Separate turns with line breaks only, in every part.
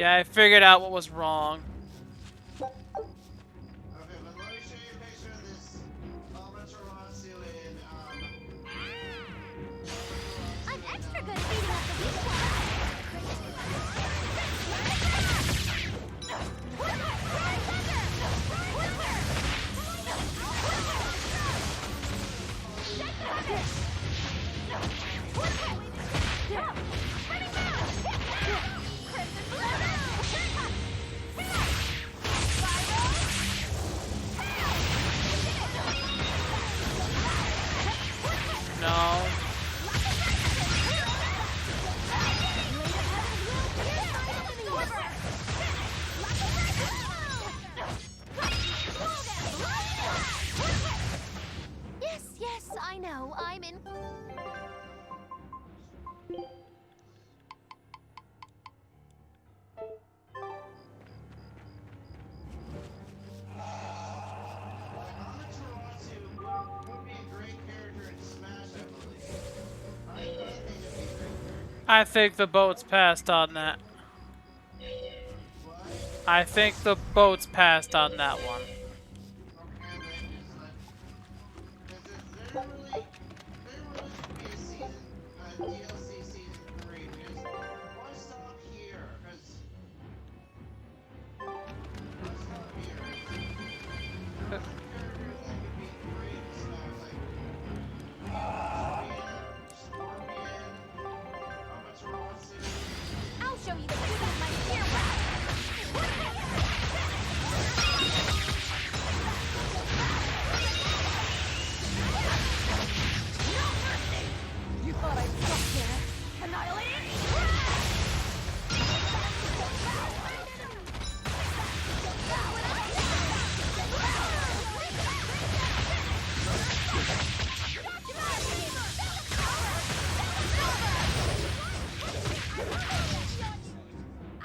Yeah, I figured out what was wrong.
Okay, but let me show you a picture of this Amaterasu in
I'm extra good at beating up the weak
No.
Yes, I know. I'm in.
Amaterasu would be a great character in Smash, I believe. I think it'd be a great character.
I think the boat's passed on that.
What?
I think the boat's passed on that one.
Okay, then just like, there really should be a season, DLC season 3, because why stop here? Because why stop here? There are other characters that could be great in Smash, like Scorpion, Amaterasu.
I'll show you the beauty of my spear weapon. You thought I'd stop there? Annihilated?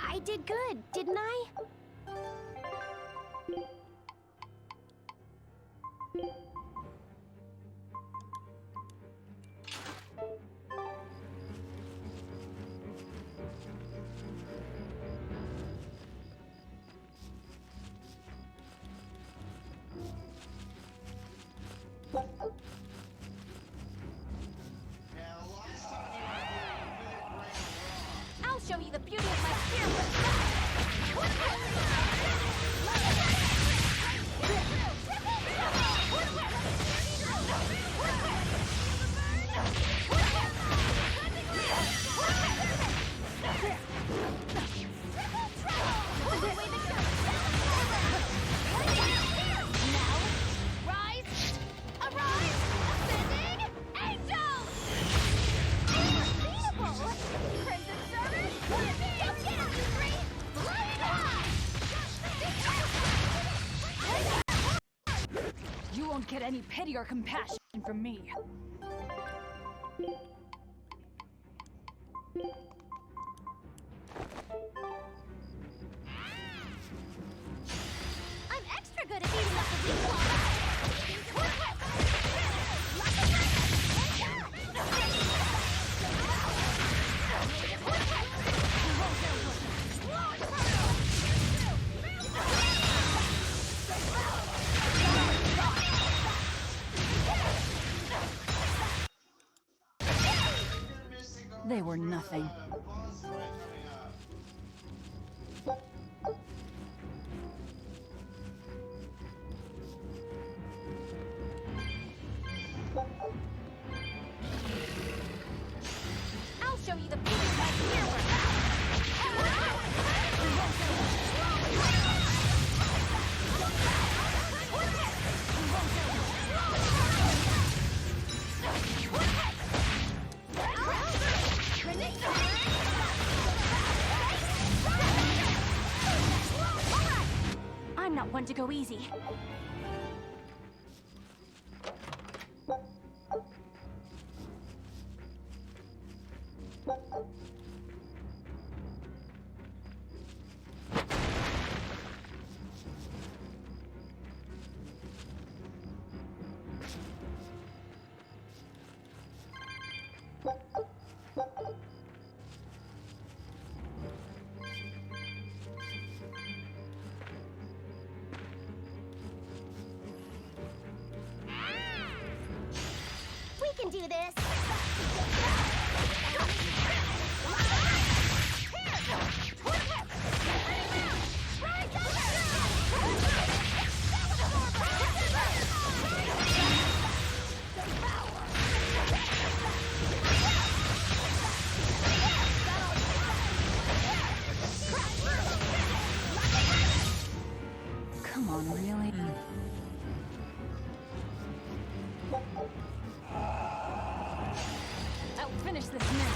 I did good, didn't I?
Yeah, the last time you were here, you didn't bring it wrong.
I'll show you the beauty of my spear weapon. Now, rise, arise, ascending angels! Unbeatable! Crimson Service, jump down, you three! Fly high!
You won't get any pity or compassion from me.
I'm extra good at beating up the weak ones.
You're missing all
They were nothing.
boss fight coming up.
I'll show you the beauty of my spear weapon. I'm not one to go easy. do this.
Come on, really? I'll finish this now.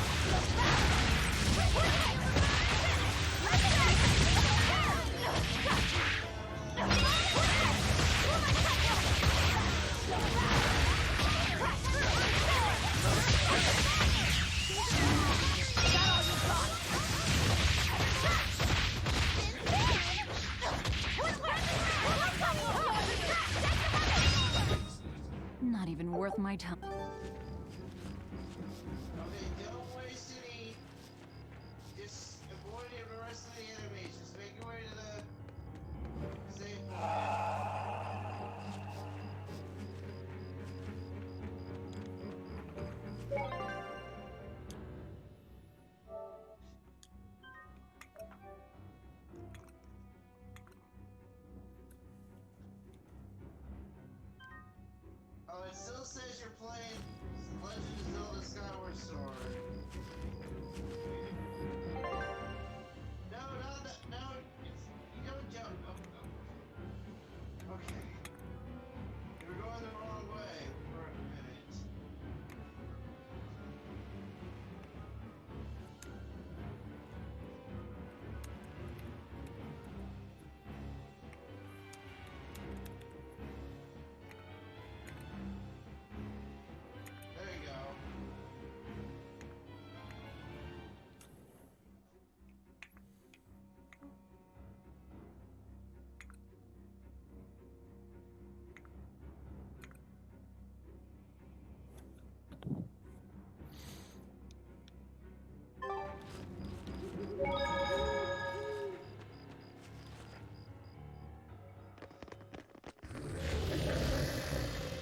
Not even worth my time.
Okay, don't waste any. Just avoid the rest of the animations. Make your way to the save point. Oh, it still says you're playing Legend of Zelda Skyward Sword. No, not that. No, you don't jump. Oh. Okay. You're going the wrong way for a minute. There you go.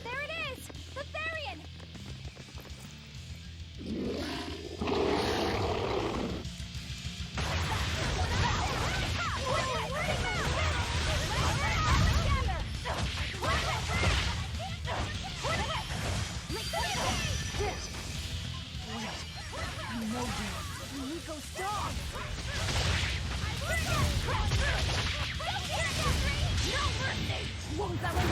There it is! The Therian!
I know you. Nico, stop! Won't that one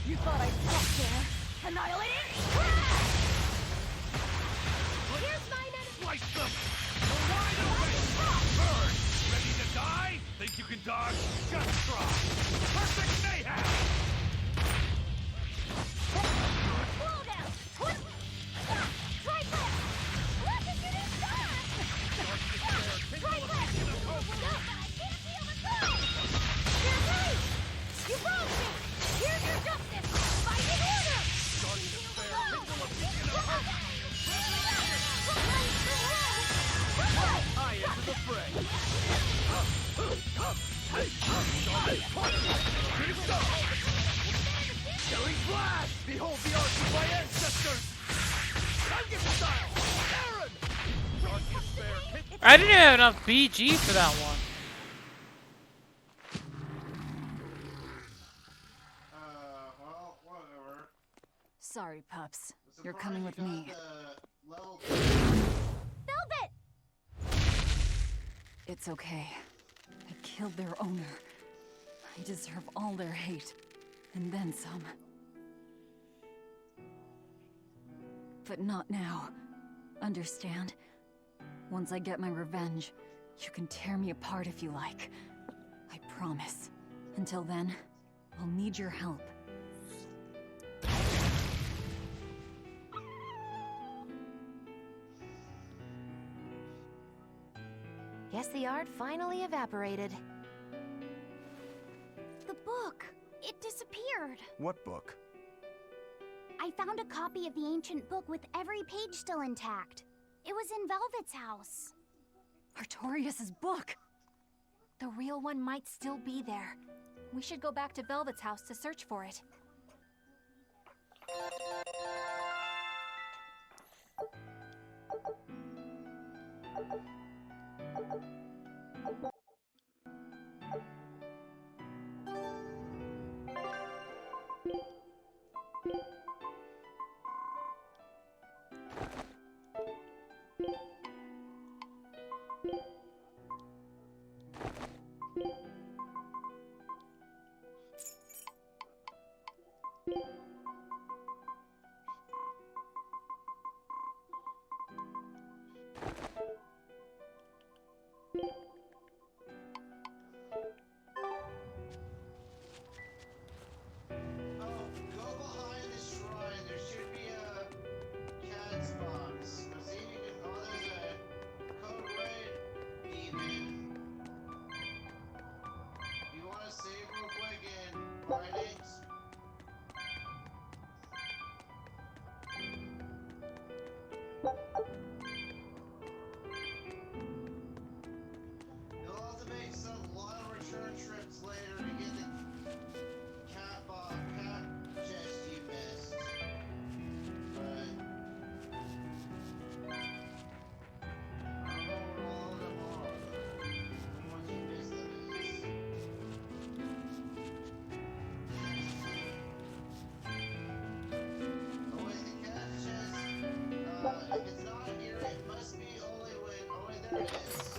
You thought I'd stop there? Annihilating?
Here's mine and...
Slice them! You're wide open! Bird! Ready to die? Think you can dodge? Just try! Perfect mayhem!
Slow down! Try that! Look at you do that! Try that! No, but I can't feel the throw! You're right! You wronged me! Here's your justice! Fight in order!
Starting to spare Kindle a beacon of hope! I enter the fray! Hey! Finish up! Shelling flash! Behold the arts of my ancestors! Target style! Aaron! Darkest bear hit.
I didn't have enough BG for that one.
Well, whatever.
Sorry, pups.
I'm
You're
surprised
coming
you
with
got
me.
the level
Velvet!
It's okay. I killed their owner. I deserve all their hate. And then some. But not now. Understand? Once I get my revenge, you can tear me apart if you like. I promise. Until then, I'll need your help.
Guess the art finally evaporated.
The book! It disappeared!
What book?
I found a copy of the ancient book with every page still intact. It was in Velvet's house.
Artorias' book!
The real one might still be there. We should go back to Velvet's house to search for it.
Oh, go behind the shrine. There should be a cat's box. Go see if you can. Oh, there's a code red demon. You want to save real quick and find it? You'll have to make some lot of return trips later to get the cat chest you missed. But I don't know where all of them are. The ones you missed them is. Oh wait, the cat chest. If it's not here, it must be only when. Oh wait, there it is.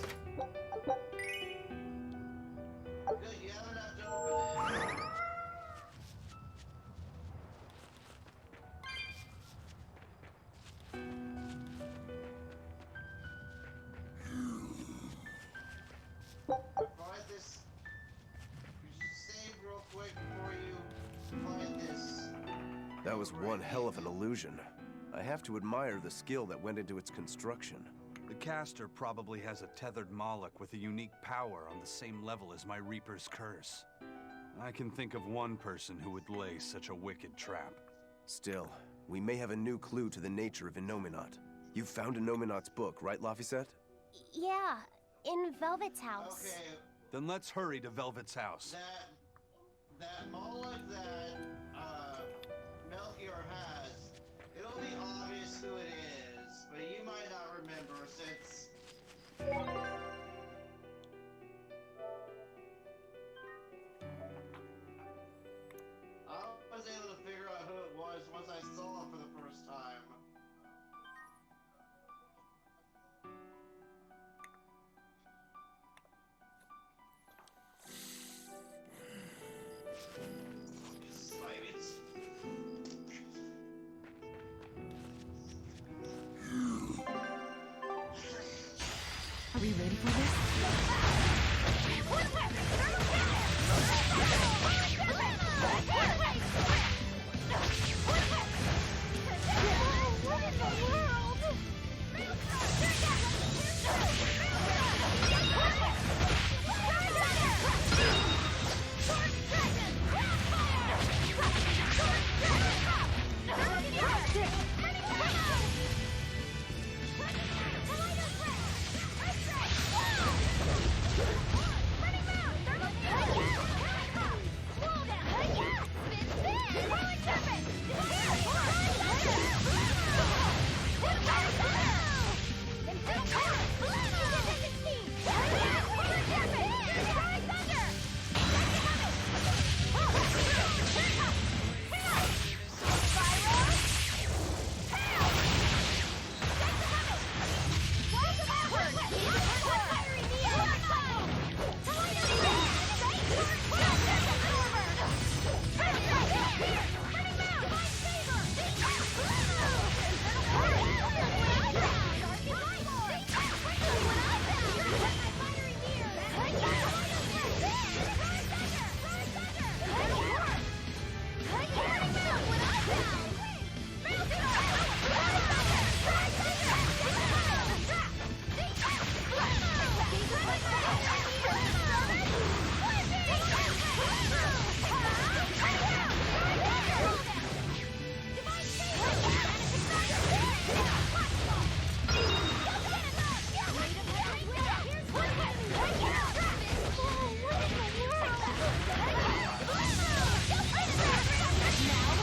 Good, you have enough to open it. Find this. You should save real quick before you find this.
That was one hell of an illusion. I have to admire the skill that went into its construction.
The caster probably has a tethered Moloch with a unique power on the same level as my Reaper's curse. I can think of one person who would lay such a wicked trap.
Still, we may have a new clue to the nature of Innominat. You found Innominat's book, right, Laphicet?
Yeah, in Velvet's house.
Okay,
Then let's hurry to Velvet's house.
that Moloch that Melchior has, it'll be obvious who it is, but you might not remember since. I was able to figure out who it was once I saw it for the first time. Spike.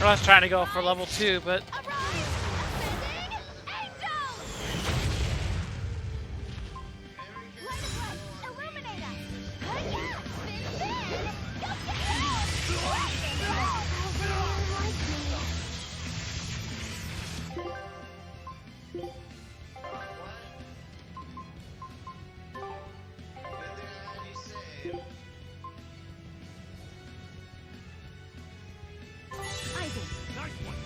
I was trying to go for level 2, but
Arise! Ascending! Angels! Light of light! Illuminate us! Hiya! Spin, spin! Go, go,
Nice one.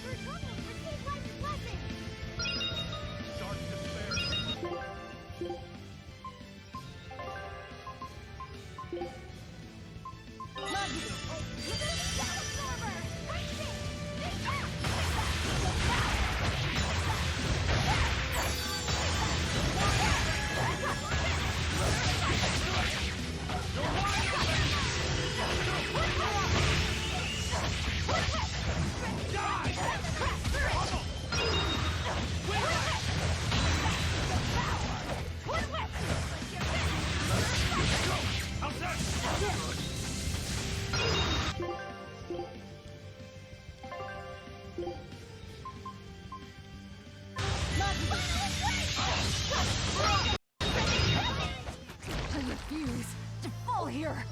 For trouble, receive life's blessing!
Dark despair.
Shout absorber! Raise it! Big out!
How's that?
I refuse to fall here.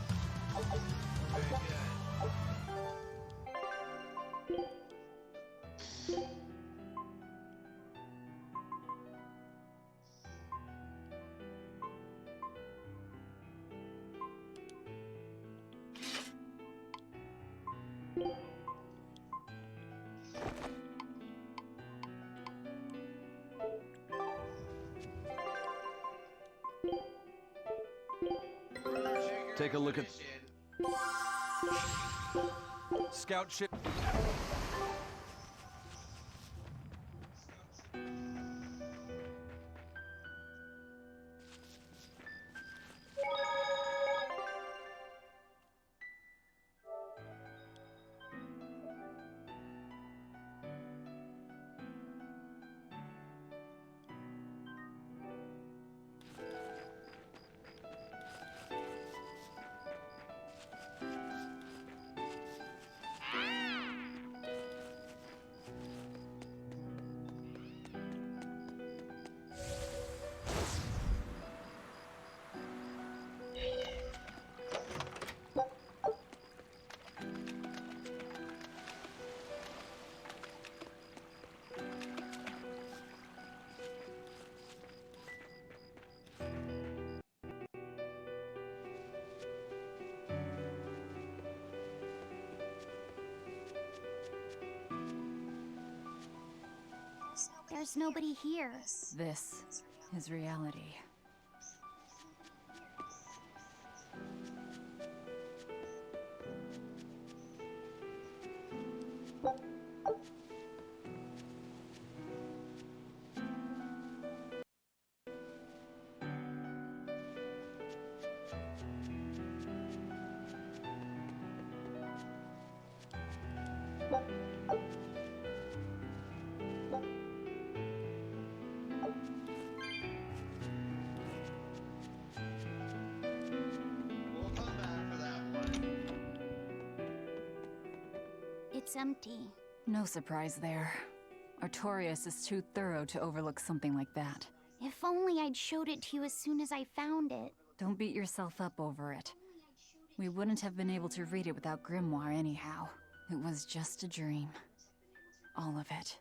Take a look at scout ship.
There's nobody here.
This is reality.
We'll come back for that one.
It's empty.
No surprise there. Artorias is too thorough to overlook something like that.
If only I'd showed it to you as soon as I found it.
Don't beat yourself up over it. We wouldn't have been able to read it without Grimoire anyhow. It was just a dream. All of it.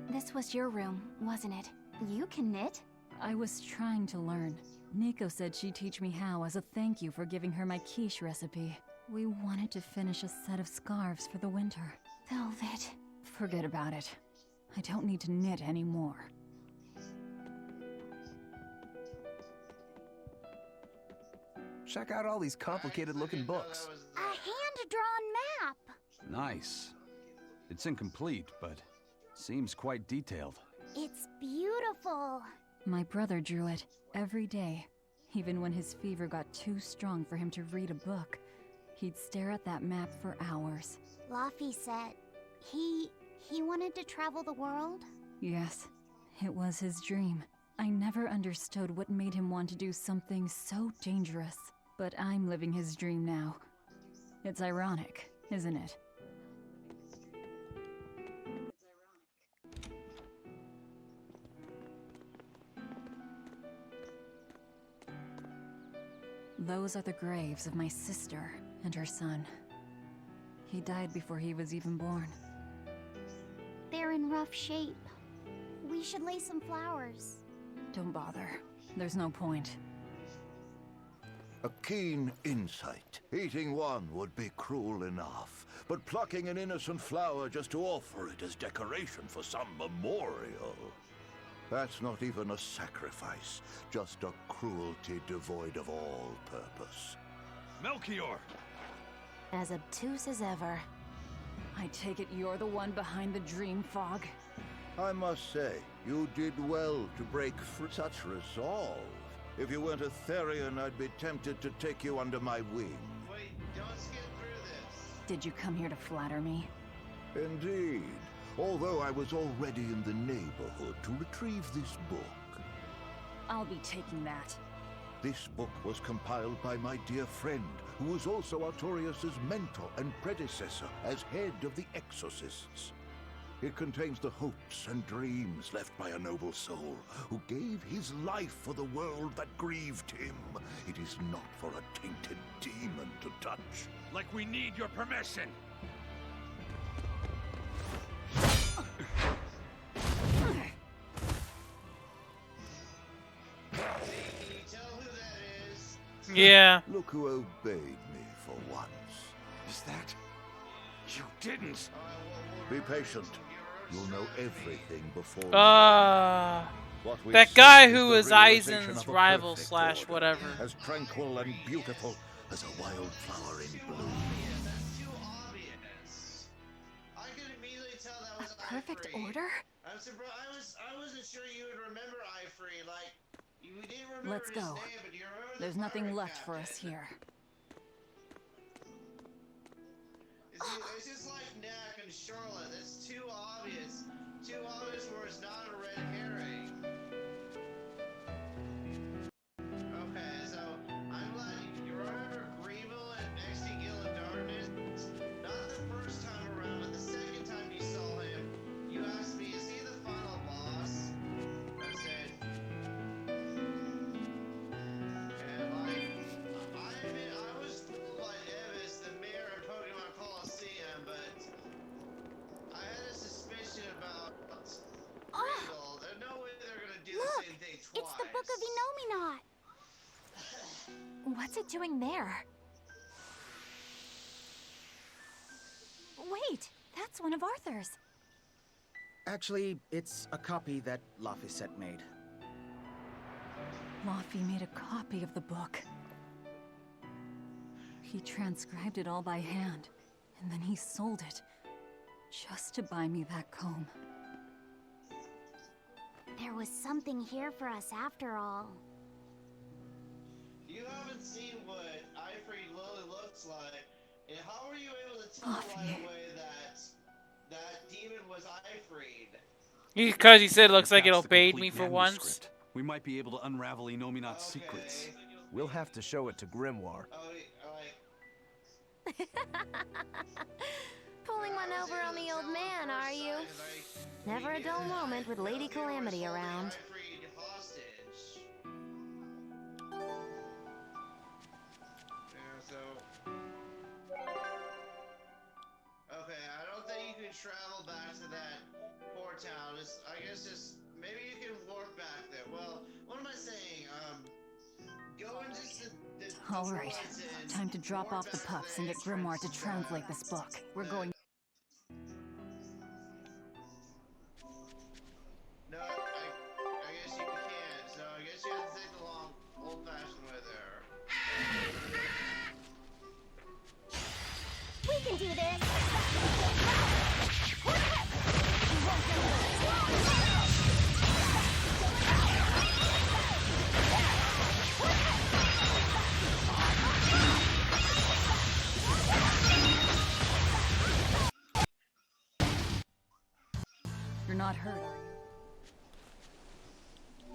This was your room, wasn't it? You can knit?
I was trying to learn. Nico said she'd teach me how as a thank you for giving her my quiche recipe. We wanted to finish a set of scarves for the winter.
Velvet.
Forget about it. I don't need to knit anymore.
Check out all these complicated looking books.
A hand-drawn map!
Nice. It's incomplete, but seems quite detailed.
It's beautiful.
My brother drew it every day. Even when his fever got too strong for him to read a book, he'd stare at that map for hours.
Laffy said he wanted to travel the world.
Yes, it was his dream. I never understood what made him want to do something so dangerous. But I'm living his dream now. It's ironic, isn't it? Those are the graves of my sister and her son. He died before he was even born.
They're in rough shape. We should lay some flowers.
Don't bother. There's no point.
A keen insight. Eating one would be cruel enough, but plucking an innocent flower just to offer it as decoration for some memorial. That's not even a sacrifice, just a cruelty devoid of all purpose.
Melchior!
As obtuse as ever.
I take it you're the one behind the dream fog?
I must say, you did well to break through such resolve. If you weren't a Therian, I'd be tempted to take you under my wing.
Wait, don't skip through this.
Did you come here to flatter me?
Indeed. Although I was already in the neighborhood to retrieve this book.
I'll be taking that.
This book was compiled by my dear friend, who was also Artorius' mentor and predecessor as head of the Exorcists. It contains the hopes and dreams left by a noble soul who gave his life for the world that grieved him. It is not for a tainted demon to touch.
Like we need your permission!
Can you tell who that is?
Yeah.
Look who obeyed me for once.
Is that... You didn't!
Be patient. You'll know everything before... What we
That
seek
guy
is
who
the
was
realization
Eisen's
of a
rival
perfect
slash
order,
whatever.
as tranquil and beautiful as a wildflower in bloom.
That's too obvious. I could immediately tell that was
Perfect
Ifrey.
order?
I'm surprised. I wasn't sure you would remember Ifrey. Like, you didn't remember
Let's
his
go.
name, but you remember the
There's nothing
pirate
left for us
captain.
here.
It's just like Knack and Charlotte. That's too obvious. Too obvious where it's not a red herring. Okay, so I'm glad you remember Grievel and Extingil in Darkness. Not the first time around, but the second time you saw him, you asked me, is he the final boss? I said, and like, I was fooled by Evis, the mayor of Pokemon Coliseum, but I had a suspicion about Grievel. There's no way they're gonna do
Look,
the same thing twice.
it's the Book of Enominat.
What's it doing there? Wait, that's one of Arthur's.
Actually, it's a copy that Laphicet made.
Laffy made a copy of the book. He transcribed it all by hand, and then he sold it, just to buy me that comb.
There was something here for us after all.
You haven't seen what Ifrey Lily looks like, and how were you able to tell
Laffy.
right away that that demon was Ifrey?
Because he said it looks
If
like it
that's the
obeyed
complete
me for once.
manuscript, we might be able to unravel Enominat's secrets.
We'll have to show it to Grimoire.
Oh, like,
Pulling one over on the old man, are you?
Never a dull moment with Lady Calamity around.
Ifrey hostage. Yeah, so. Okay, I don't think you can travel back to that poor town. I guess just maybe you can warp back there. Well, what am I saying? Go into the
All right,
woods
time to drop
warp
off the
back
pups
to
and
the
get Grimoire to
entrance,
translate this book. We're going...
No, I guess you can't. So I guess you have to take the long, old-fashioned way there.
We can do this!
You're not hurt, are you?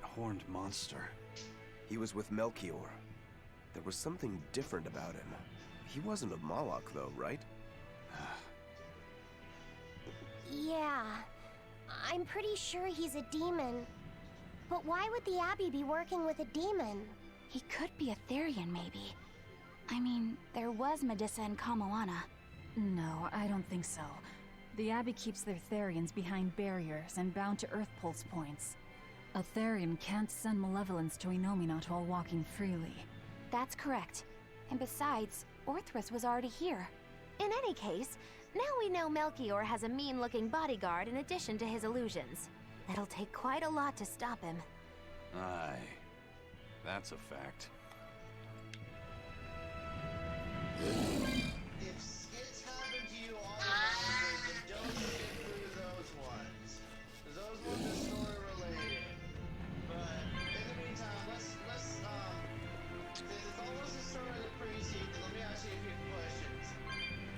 Horned monster.
He was with Melchior. There was something different about him. He wasn't a Moloch, though, right?
Yeah, I'm pretty sure he's a demon. But why would the Abbey be working with a demon?
He could be a Therian, maybe. I mean, there was Medusa and Kamoana.
No, I don't think so. The Abbey keeps their Therians behind barriers and bound to Earth Pulse points. A Therian can't send malevolence to Innominat while walking freely.
That's correct. And besides, Orthrus was already here.
In any case, now we know Melchior has a mean-looking bodyguard in addition to his illusions. It'll take quite a lot to stop him.
Aye. That's a fact.
If skits happen to you all around, then don't skip through those ones. 'Cause those ones are story related. But in the meantime, let's since it's almost the start of the precinct, let me ask you a few questions.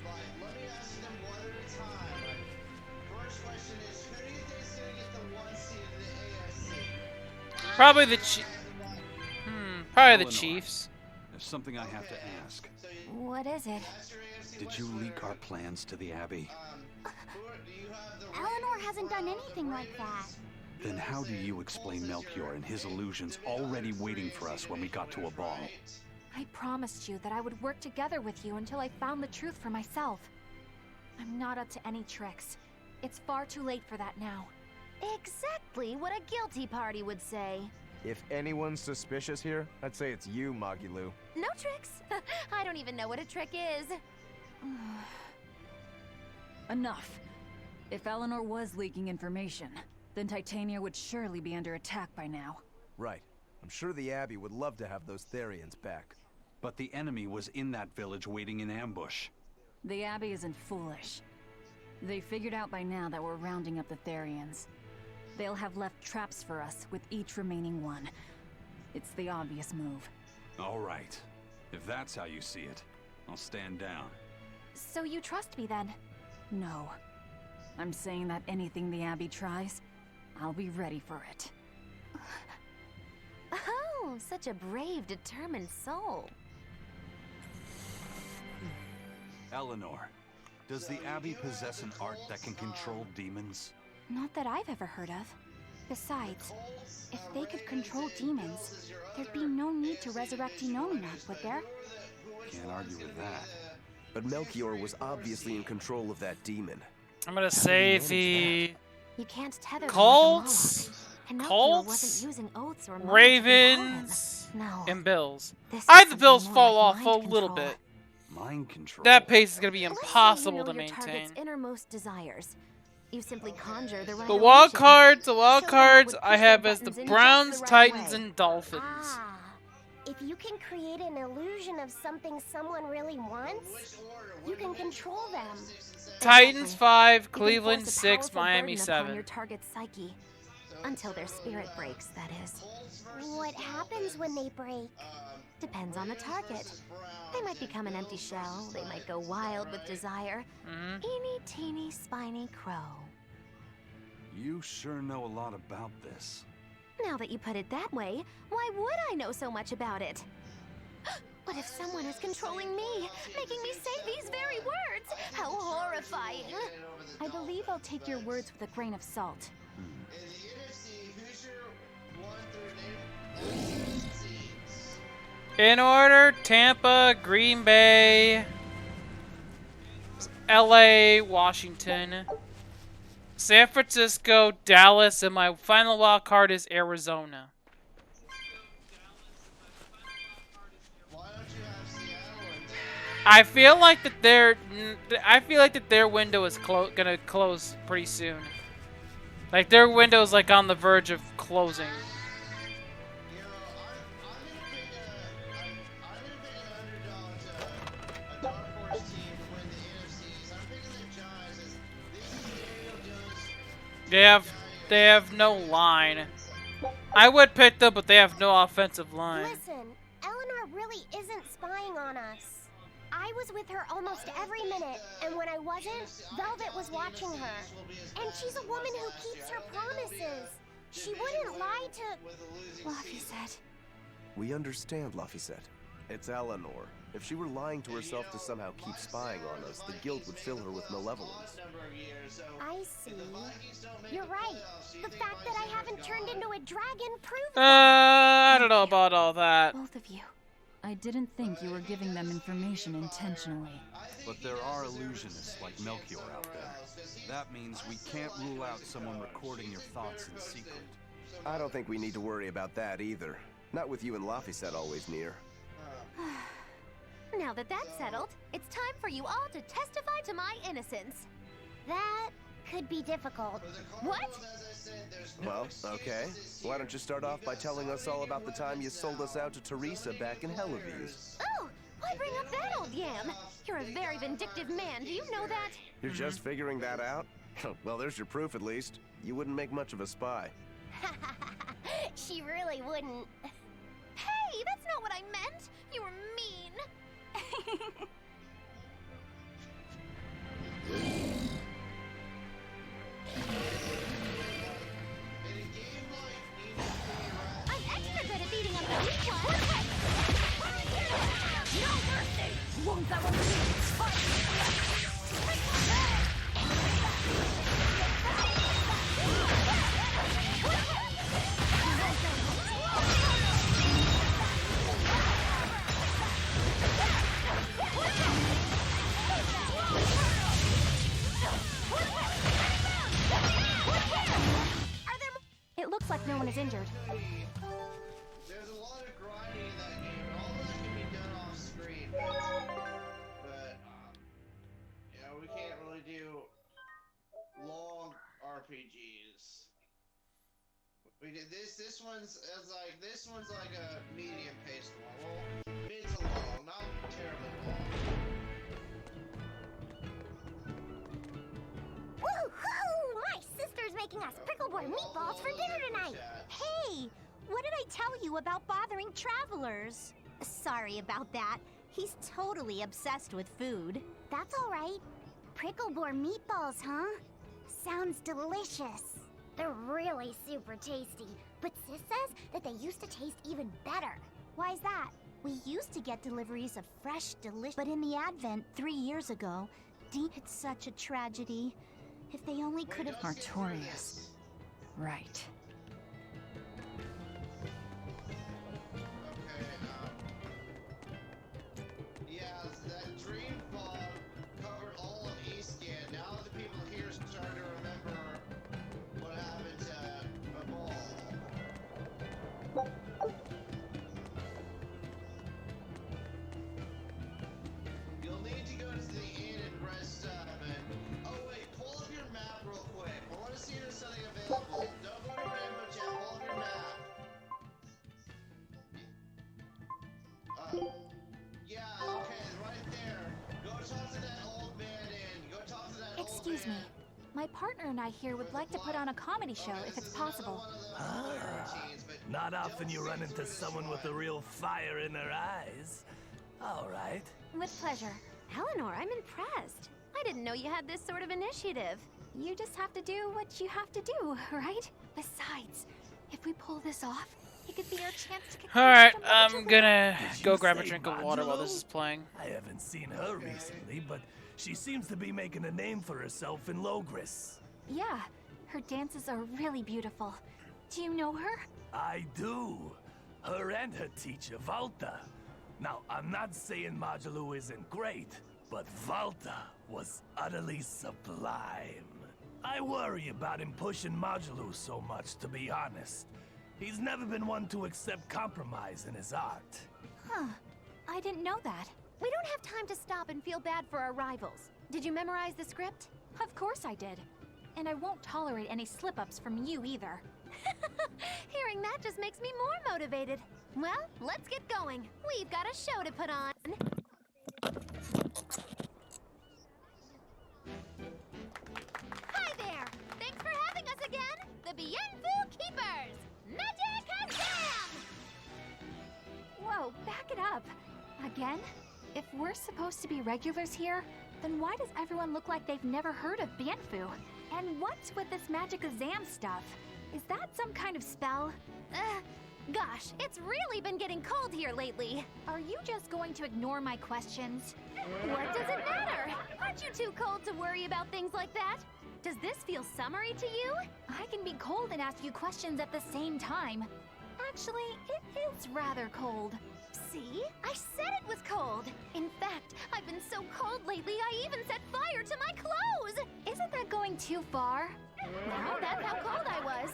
Like, let me ask you them one at a time. Like, first question is, who do you think's gonna get the 1 seed in the AFC?
Probably the Probably the
Eleanor,
Chiefs.
There's something I have to ask.
So
What is it?
that's your AFC
Did you leak our plans to the Abbey?
do you have the
Eleanor hasn't done anything like that.
Then how do you explain Melchior and his illusions already waiting for us when we got to a ball?
I promised you that I would work together with you until I found the truth for myself. I'm not up to any tricks. It's far too late for that now.
Exactly what a guilty party would say.
If anyone's suspicious here, I'd say it's you, Magilu.
No tricks. I don't even know what a trick is.
Enough. If Eleanor was leaking information, then Titania would surely be under attack by now.
Right. I'm sure the Abbey would love to have those Therians back.
But the enemy was in that village waiting in ambush.
The Abbey isn't foolish. They figured out by now that we're rounding up the Therians. They'll have left traps for us with each remaining one. It's the obvious move.
All right. If that's how you see it, I'll stand down.
So you trust me then?
No. I'm saying that anything the Abbey tries, I'll be ready for it.
Oh, such a brave, determined soul.
Eleanor, does the Abbey possess an art that can control demons?
Not that I've ever heard of. Besides, if they could control demons, there'd be no need to resurrect Innominat, would there?
Can't argue with that.
But Melchior was obviously in control of that demon.
I'm gonna say the
You can't tether them
Cults,
like a Moloch. And Melchior
Cults,
wasn't using oaths or magic to
Ravens,
control them.
and Bills.
This
I
is
had the Bills
something more
fall
like
off a
mind
little
control.
bit.
Mind control.
That pace is gonna be
Let's say
impossible
you know
to
your target's
maintain.
innermost desires. You simply conjure the right
The wild
illusion.
cards,
Show them what
I
push
have
their
as the
buttons in
Browns,
just the right
Titans,
way.
and Dolphins.
Ah, if you can create an illusion of something someone really wants, you can control them.
Titans 5,
You can
Cleveland
force a
6,
powerful
Miami
burden upon
7.
your target's psyche. Until their spirit breaks, that is.
What happens when they break?
Depends on the target. They might become an empty shell, they might go wild with desire. Eeny teeny spiny crow.
You sure know a lot about this.
Now that you put it that way, why would I know so much about it? What if someone is controlling me, making me say these very words? How horrifying!
I believe I'll take your words with a grain of salt.
In the NFC, who's your 1 through name? Seeds.
In order, Tampa, Green Bay, LA, Washington, San Francisco, Dallas, and my final wild card is Arizona.
Why don't you have Seattle and
I feel like that their window is gonna close pretty soon. Like their window is like on the verge of closing.
You know, I'm gonna pick an underdog to a dark horse team to win the NFCs. I'm picking the Giants. This is Daniel Jones.
They have no line. I would pick them, but they have no offensive line.
Listen, Eleanor really isn't spying on us. I was with her almost every minute, and when I wasn't, Velvet was watching her. And she's a woman who keeps her promises. She wouldn't lie to...
Laphicet.
We understand, Laphicet. It's Eleanor. If she were lying to herself to somehow keep spying on us, the guilt would fill her with malevolence.
I see. You're right. The fact that I haven't turned into a dragon proves
I don't know about all that.
Both of you.
I didn't think you were giving them information intentionally.
But there are illusionists like Melchior out there. That means we can't rule out someone recording your thoughts in secret.
I don't think we need to worry about that either. Not with you and Laphicet always near.
Now that that's settled, it's time for you all to testify to my innocence.
that could be difficult. What?
Well, okay. Why don't you start off by telling us all about the time you sold us out to Teresa back in Hellavise?
Oh, why bring up that old yam? You're a very vindictive man, do you know that?
You're just figuring that out? Well, there's your proof at least. You wouldn't make much of a spy.
She really wouldn't.
Hey, that's not what I meant. You were mean.
I'm extra good at beating up the weak ones. No mercy! Won't that one
It looks like no one is injured.
There's a lot of grinding in that game, and all that can be done off screen. But, yeah, we can't really do long RPGs. We did this one's like a medium-paced one. Well, mid to long, not terribly long.
Woo-hoo! My sister's making us pickleboard meatballs for dinner tonight.
Hey, what did I tell you about bothering travelers? Sorry about that. He's totally obsessed with food.
That's all right. Pickleboard meatballs, huh? Sounds delicious. They're really super tasty. But Sis says that they used to taste even better. Why's that?
We used to get deliveries of fresh, delicious, but in the Advent 3 years ago, it's such a tragedy. If they only could have...
Artorias. Right.
Yeah, that dream fog covered all of Eastgate. Now the people here are starting to remember what happened to a ball. You'll need to go to the inn and rest up and... Oh wait, pull up your map real quick. I want to see if there's something available. Don't go to Rainbow Chat, pull up your map. Yeah, okay, right there. Go talk to that old man and go talk to that old man.
Excuse me. My partner and I here would like to put on a comedy show if it's possible.
Not often you run into someone with a real fire in their eyes. All right.
With pleasure.
Eleanor, I'm impressed. I didn't know you had this sort of initiative.
You just have to do what you have to do, right? Besides, if we pull this off, It could be our chance to get
Alright,
close to
I'm
Module.
gonna
Did
go
you
grab a
say
drink of water while this
Modulo?
is playing.
I haven't seen her recently, but she seems to be making a name for herself in Logris.
Yeah, her dances are really beautiful. Do you know her?
I do. Her and her teacher, Valta. Now, I'm not saying Modulo isn't great, but Valta was utterly sublime. I worry about him pushing Modulo so much, to be honest. He's never been one to accept compromise in his art.
Huh. I didn't know that.
We don't have time to stop and feel bad for our rivals. Did you memorize the script?
Of course I did. And I won't tolerate any slip-ups from you either.
Hearing that just makes me more motivated. Well, let's get going. We've got a show to put on. Hi there! Thanks for having us again, the Bienfu Keepers! Magic Azam!
Whoa, back it up. Again? If we're supposed to be regulars here, then why does everyone look like they've never heard of Bienfu? And what's with this Magic Azam stuff? Is that some kind of spell?
Gosh, it's really been getting cold here lately.
Are you just going to ignore my questions?
What does it matter? Aren't you too cold to worry about things like that? Does this feel summery to you?
I can be cold and ask you questions at the same time. Actually, it is rather cold.
See? I said it was cold. In fact, I've been so cold lately, I even set fire to my clothes.
Isn't that going too far?
No, that's how cold I was.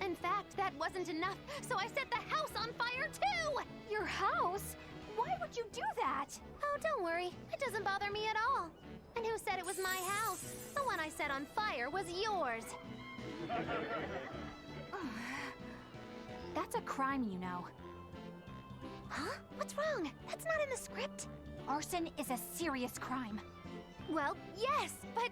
In fact, that wasn't enough, so I set the house on fire too!
Your house? Why would you do that?
Oh, don't worry. It doesn't bother me at all. And who said it was my house? The one I set on fire was yours.
That's a crime, you know.
Huh? What's wrong? That's not in the script.
Arson is a serious crime.
Well, yes, but...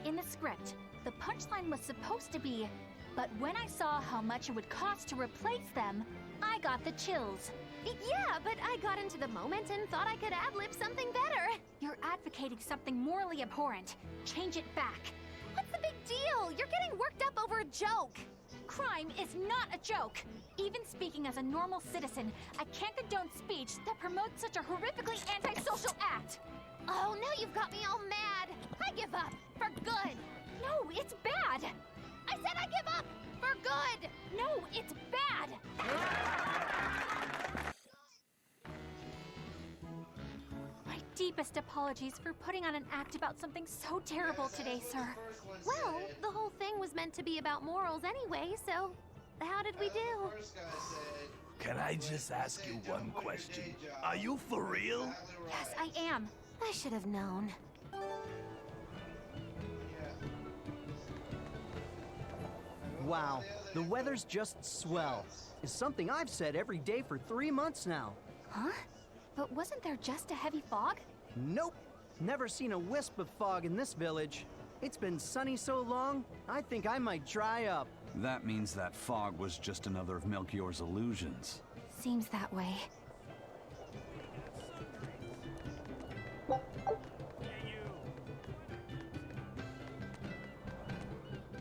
In the script, the punchline was supposed to be, but when I saw how much it would cost to replace them, I got the chills.
Yeah, but I got into the moment and thought I could ad-lib something better.
You're advocating something morally abhorrent. Change it back.
What's the big deal? You're getting worked up over a joke.
Crime is not a joke. Even speaking as a normal citizen, I can't condone speech that promotes such a horrifically antisocial act.
Oh, now you've got me all mad. I give up. For good.
No, it's bad.
I said I give up. For good.
No, it's bad. My deepest apologies for putting on an act about something so terrible today, sir.
Well, the whole thing was meant to be about morals anyway, so how did we do?
Can I just ask you one question? Are you for real?
Yes, I am.
I should have known.
Wow, the weather's just swell. It's something I've said every day for 3 months now.
Huh? But wasn't there just a heavy fog?
Nope. Never seen a wisp of fog in this village. It's been sunny so long, I think I might dry up.
That means that fog was just another of Melchior's illusions.
Seems that way.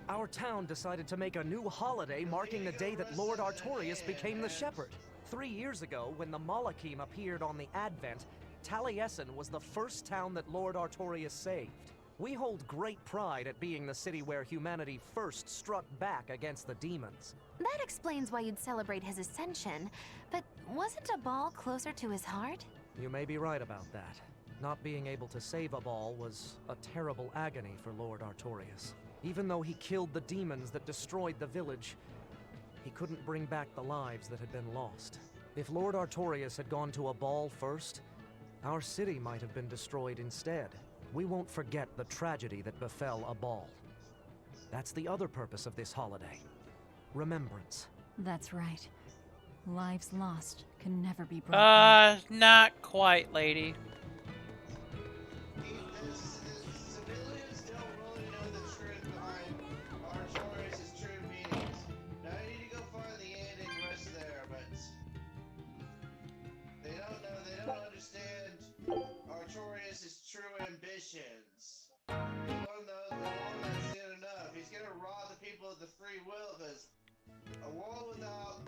Our town decided to make a new holiday marking the day that Lord Artorias became the Shepherd. 3 years ago, when the Malachim appeared on the Advent, Taliesin was the first town that Lord Artorias saved. We hold great pride at being the city where humanity first struck back against the demons.
That explains why you'd celebrate his ascension, but wasn't a ball closer to his heart?
You may be right about that. Not being able to save a ball was a terrible agony for Lord Artorias. Even though he killed the demons that destroyed the village, he couldn't bring back the lives that had been lost. If Lord Artorias had gone to a ball first, our city might have been destroyed instead. We won't forget the tragedy that befell a ball. That's the other purpose of this holiday. Remembrance.
That's right. Lives lost can never be brought back.
Not quite, lady.
Civilians don't really know the truth behind Artorias' true meanings. Now I need to go find the ending rest there, but they don't know, they don't understand Artorias' true ambitions. Lord knows the Lord has seen enough. He's gonna rob the people of the free will, because a world without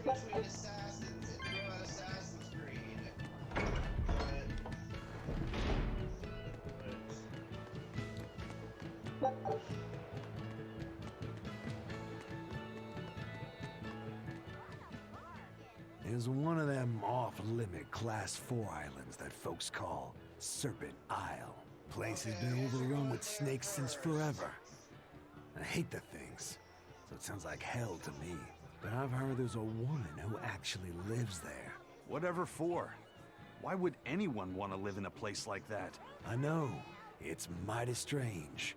between assassins and throw out Assassin's Creed.
There's one of them off-limit Class 4 islands that folks call Serpent Isle. Place has been overrun with snakes since forever. I hate the things, so it sounds like hell to me. But I've heard there's a woman who actually lives there.
Whatever for? Why would anyone want to live in a place like that?
I know. It's mighty strange.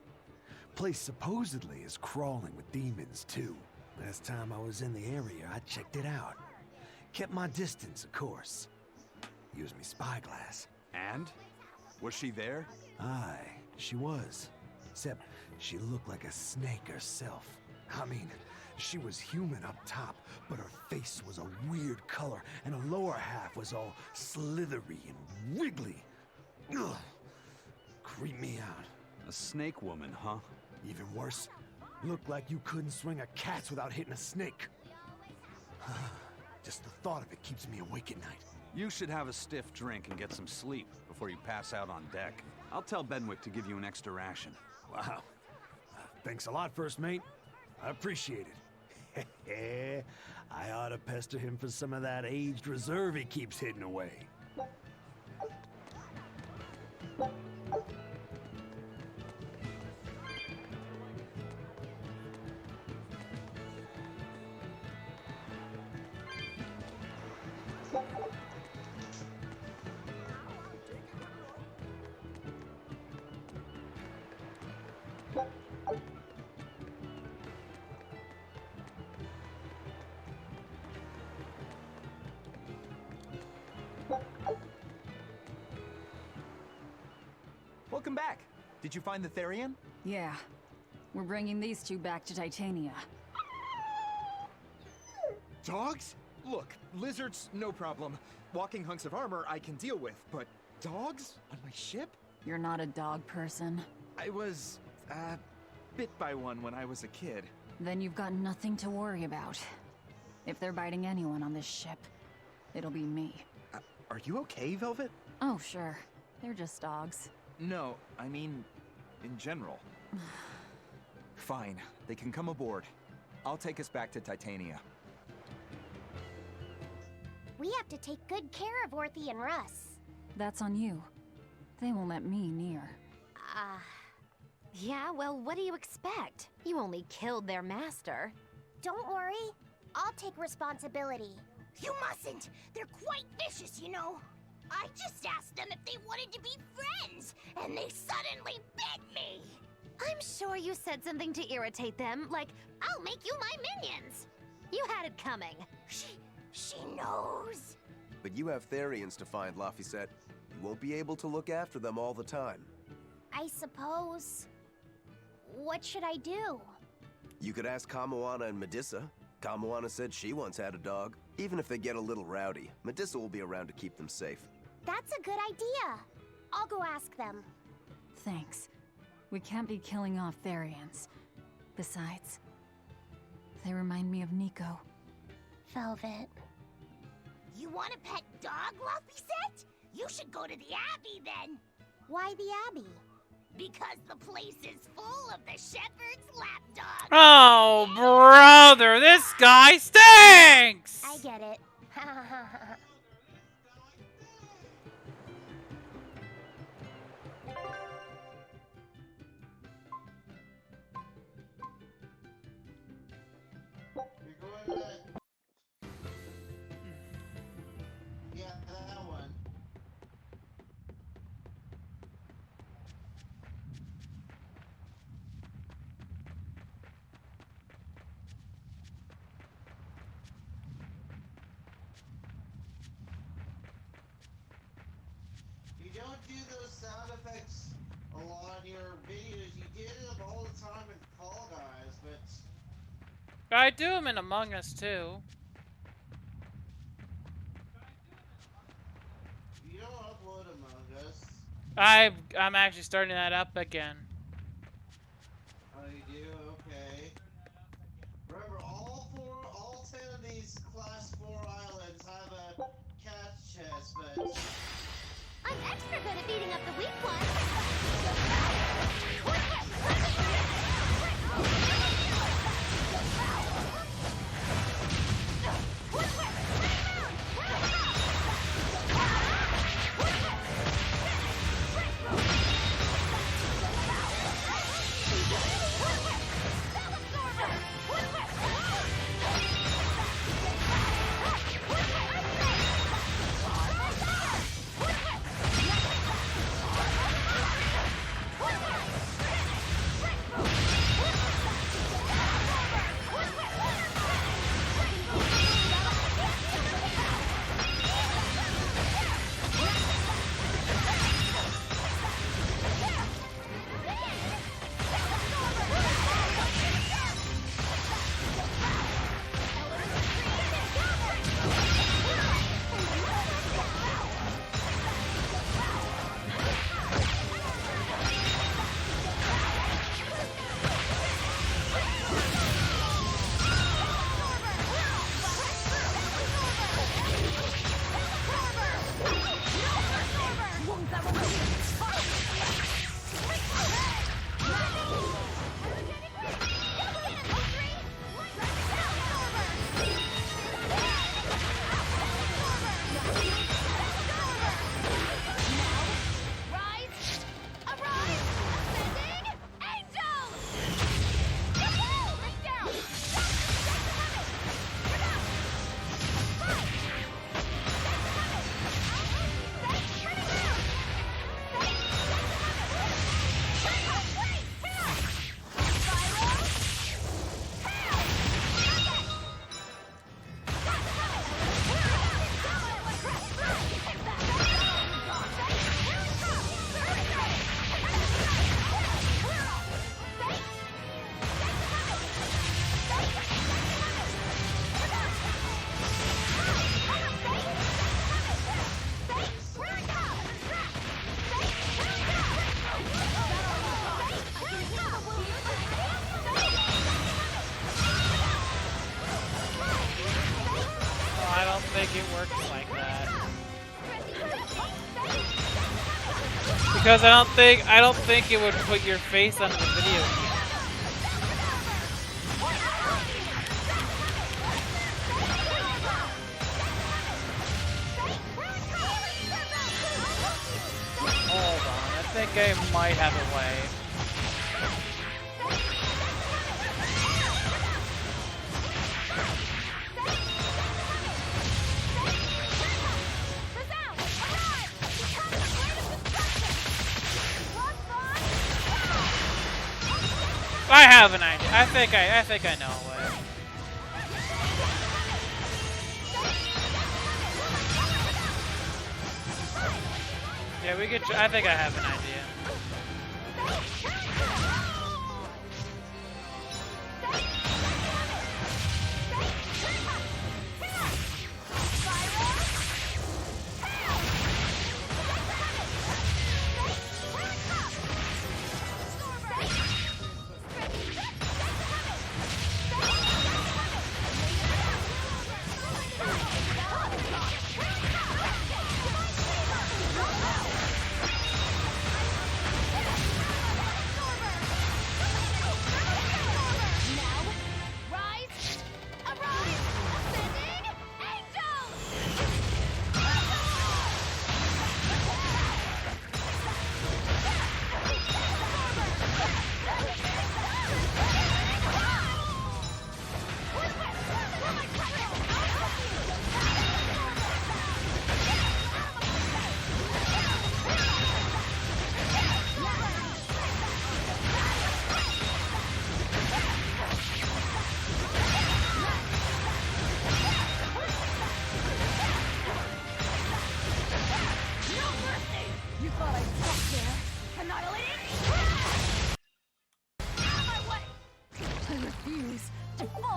Place supposedly is crawling with demons, too. Last time I was in the area, I checked it out. Kept my distance, of course. Used me spyglass.
And? Was she there?
Aye, she was. Except she looked like a snake herself. I mean, she was human up top, but her face was a weird color, and her lower half was all slithery and wiggly. Ugh. Creeped me out.
A snake woman, huh?
Even worse, looked like you couldn't swing a cat's without hitting a snake. Just the thought of it keeps me awake at night.
You should have a stiff drink and get some sleep before you pass out on deck. I'll tell Benwick to give you an extra ration.
Wow. Thanks a lot, First Mate. I appreciate it. I ought to pester him for some of that aged reserve he keeps hidden away.
Welcome back. Did you find the Therian?
Yeah. We're bringing these two back to Titania.
Dogs? Look, lizards, no problem. Walking hunks of armor I can deal with, but dogs? On my ship?
You're not a dog person.
I was, bit by one when I was a kid.
Then you've got nothing to worry about. If they're biting anyone on this ship, it'll be me.
Are you okay, Velvet?
Oh, sure. They're just dogs.
No, I mean, in general. Fine, they can come aboard. I'll take us back to Titania.
We have to take good care of Orthy and Russ.
That's on you. They won't let me near.
Yeah, well, what do you expect? You only killed their master.
Don't worry, I'll take responsibility. You mustn't! They're quite vicious, you know. I just asked them if they wanted to be friends, and they suddenly bit me!
I'm sure you said something to irritate them, like, I'll make you my minions! You had it coming.
She knows.
But you have Therians to find, Laphicet. You won't be able to look after them all the time.
I suppose. What should I do?
You could ask Kamoana and Medissa. Kamoana said she once had a dog. Even if they get a little rowdy, Medissa will be around to keep them safe.
That's a good idea. I'll go ask them.
Thanks. We can't be killing off Therians. Besides, they remind me of Nico.
Velvet. You want a pet dog, Laphicet? You should go to the Abbey then. Why the Abbey? Because the place is full of the shepherd's lapdogs.
Oh, brother, this guy stinks!
I get it.
Yeah, that one. You don't do those sound effects a lot in your videos. You did them all the time in Fall Guys, but
I do them in Among Us, too.
you don't upload Among Us.
I'm actually starting that up again.
Oh, you do? Okay. Remember, all 10 of these Class
I'm extra good at beating up the weak ones.
I don't think it works like that. Because I don't think it would put your face on the video game. Hold on, I think I might have a way. I have an idea. I think I know a way. Yeah, we could. I think I have an idea.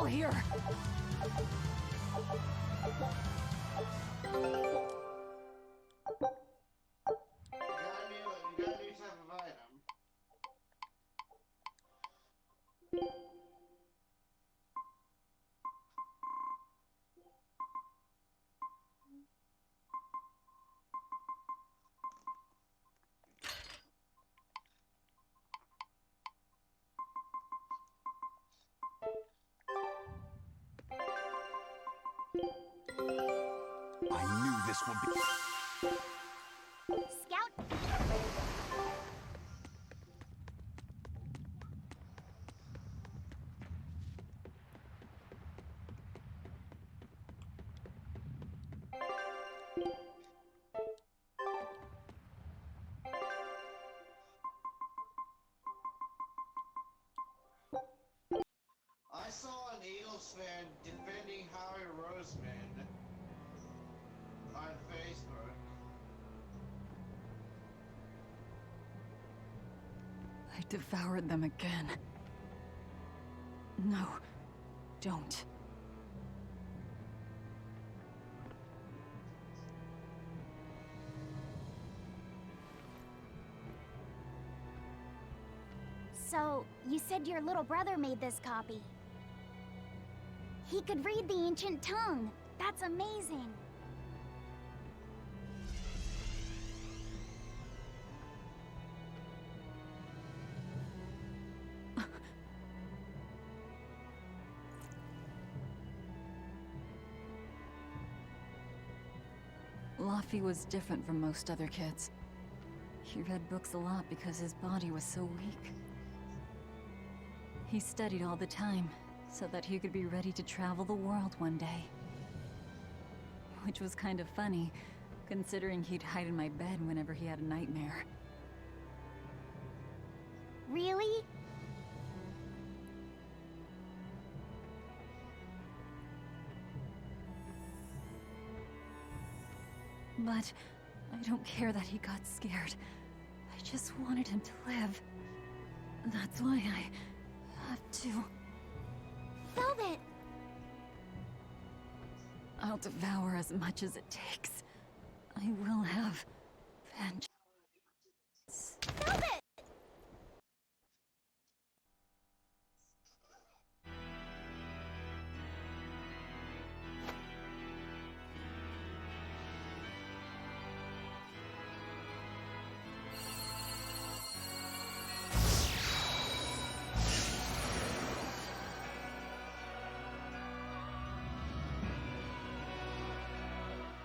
Here.
You got a new type of item.
I knew this would be...
Scout.
I saw an Eagles fan defending Howie Roseman on Facebook.
I devoured them again. No, don't.
So, you said your little brother made this copy. He could read the ancient tongue. That's amazing.
Laffy was different from most other kids. He read books a lot because his body was so weak. He studied all the time, so that he could be ready to travel the world one day. Which was kind of funny, considering he'd hide in my bed whenever he had a nightmare.
Really?
But I don't care that he got scared. I just wanted him to live. That's why I have to.
Velvet!
I'll devour as much as it takes. I will have vengeance.
Velvet!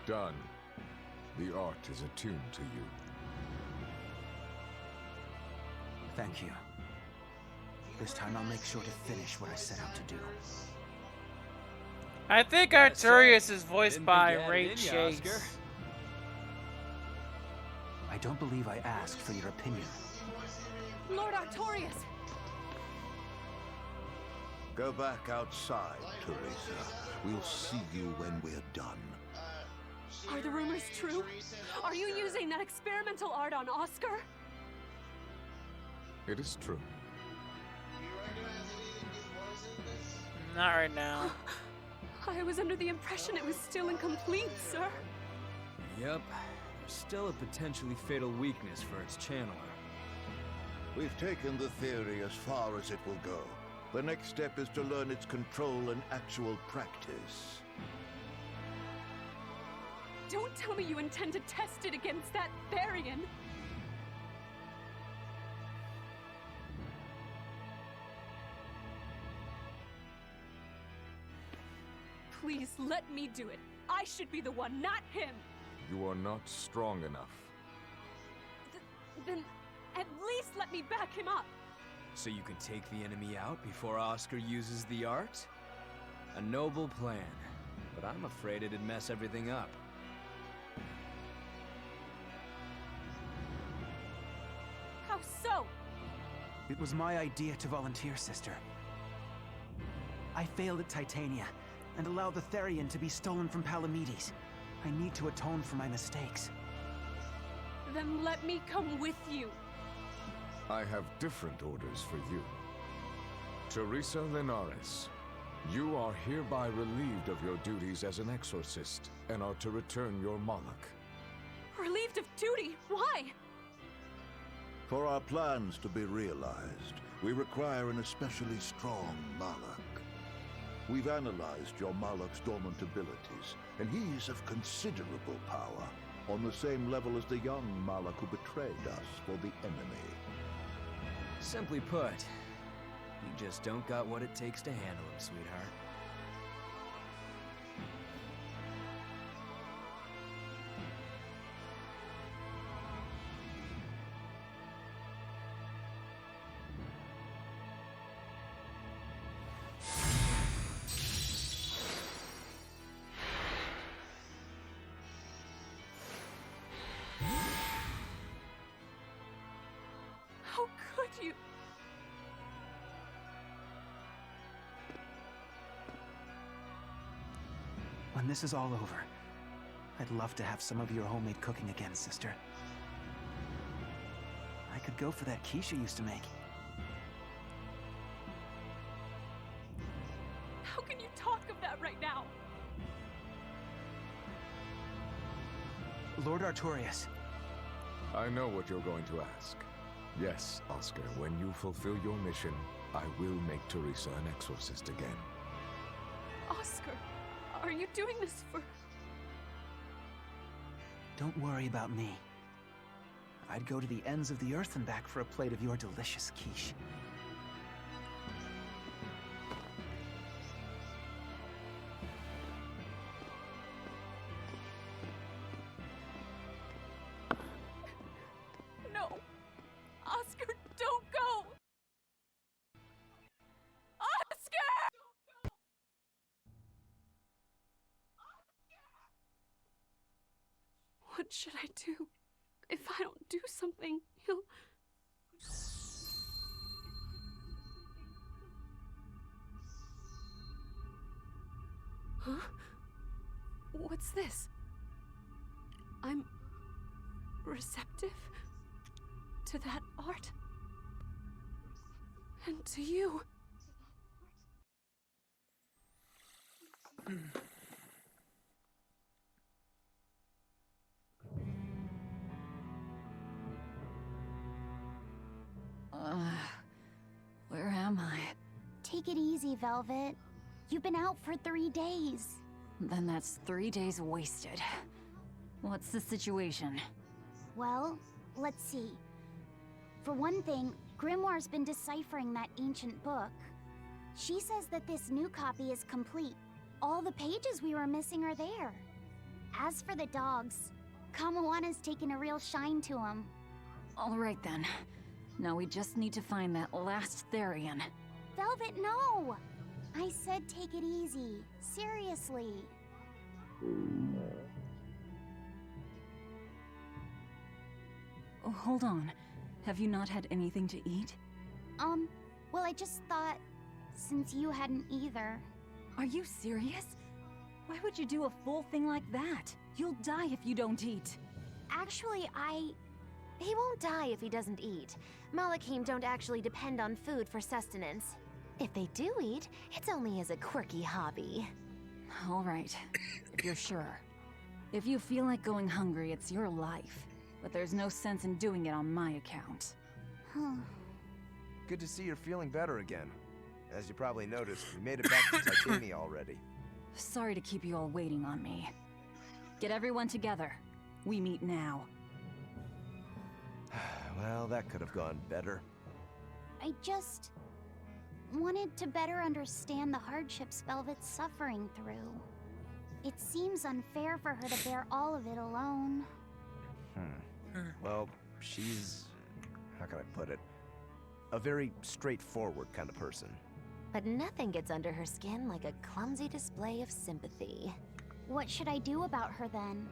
Done. The art is attuned to you.
Thank you. This time I'll make sure to finish what I set out to do.
I think Arturius is voiced by Ray Chase.
I don't believe I asked for your opinion.
Lord Artorius!
Go back outside, Teresa. We'll see you when we're done.
Are the rumors true? Are you using that experimental art on Oscar?
It is true.
Not right now.
I was under the impression it was still incomplete, sir.
Yep. There's still a potentially fatal weakness for its channeler.
We've taken the theory as far as it will go. The next step is to learn its control and actual practice.
Don't tell me you intend to test it against that Therian! Please let me do it. I should be the one, not him!
You are not strong enough.
Then at least let me back him up!
So you can take the enemy out before Oscar uses the art? A noble plan, but I'm afraid it'd mess everything up.
How so?
It was my idea to volunteer, sister. I failed at Titania, and allowed the Therian to be stolen from Palamedes. I need to atone for my mistakes.
Then let me come with you.
I have different orders for you. Teresa Linares, you are hereby relieved of your duties as an exorcist, and are to return your Moloch.
Relieved of duty? Why?
For our plans to be realized, we require an especially strong Moloch. We've analyzed your Moloch's dormant abilities, and he's of considerable power, on the same level as the young Moloch who betrayed us for the enemy.
Simply put, you just don't got what it takes to handle him, sweetheart.
When this is all over, I'd love to have some of your homemade cooking again, sister. I could go for that quiche you used to make.
How can you talk of that right now?
Lord Artorias.
I know what you're going to ask. Yes, Oscar, when you fulfill your mission, I will make Teresa an exorcist again.
Oscar, are you doing this for...
Don't worry about me. I'd go to the ends of the earth and back for a plate of your delicious quiche.
No! Oscar, don't go! Oscar! What should I do? If I don't do something, he'll... Huh? What's this? I'm receptive to that art and to you.
Where am I?
Take it easy, Velvet. You've been out for 3 days.
Then that's 3 days wasted. What's the situation?
Well, let's see. For one thing, Grimoire's been deciphering that ancient book. She says that this new copy is complete. All the pages we were missing are there. As for the dogs, Kamawana's taken a real shine to them.
All right then. Now we just need to find that last Therian.
Velvet, no! I said take it easy. Seriously.
Oh, hold on. Have you not had anything to eat?
Well, I just thought, since you hadn't either.
Are you serious? Why would you do a full thing like that? You'll die if you don't eat.
Actually,
He won't die if he doesn't eat. Malachim don't actually depend on food for sustenance. If they do eat, it's only as a quirky hobby.
All right, if you're sure. If you feel like going hungry, it's your life. But there's no sense in doing it on my account.
Good to see you're feeling better again. As you probably noticed, we made it back to Titania already.
Sorry to keep you all waiting on me. Get everyone together. We meet now.
Well, that could have gone better.
I just wanted to better understand the hardships Velvet's suffering through. It seems unfair for her to bear all of it alone.
Well, she's... how can I put it? A very straightforward kind of person.
But nothing gets under her skin like a clumsy display of sympathy.
What should I do about her then?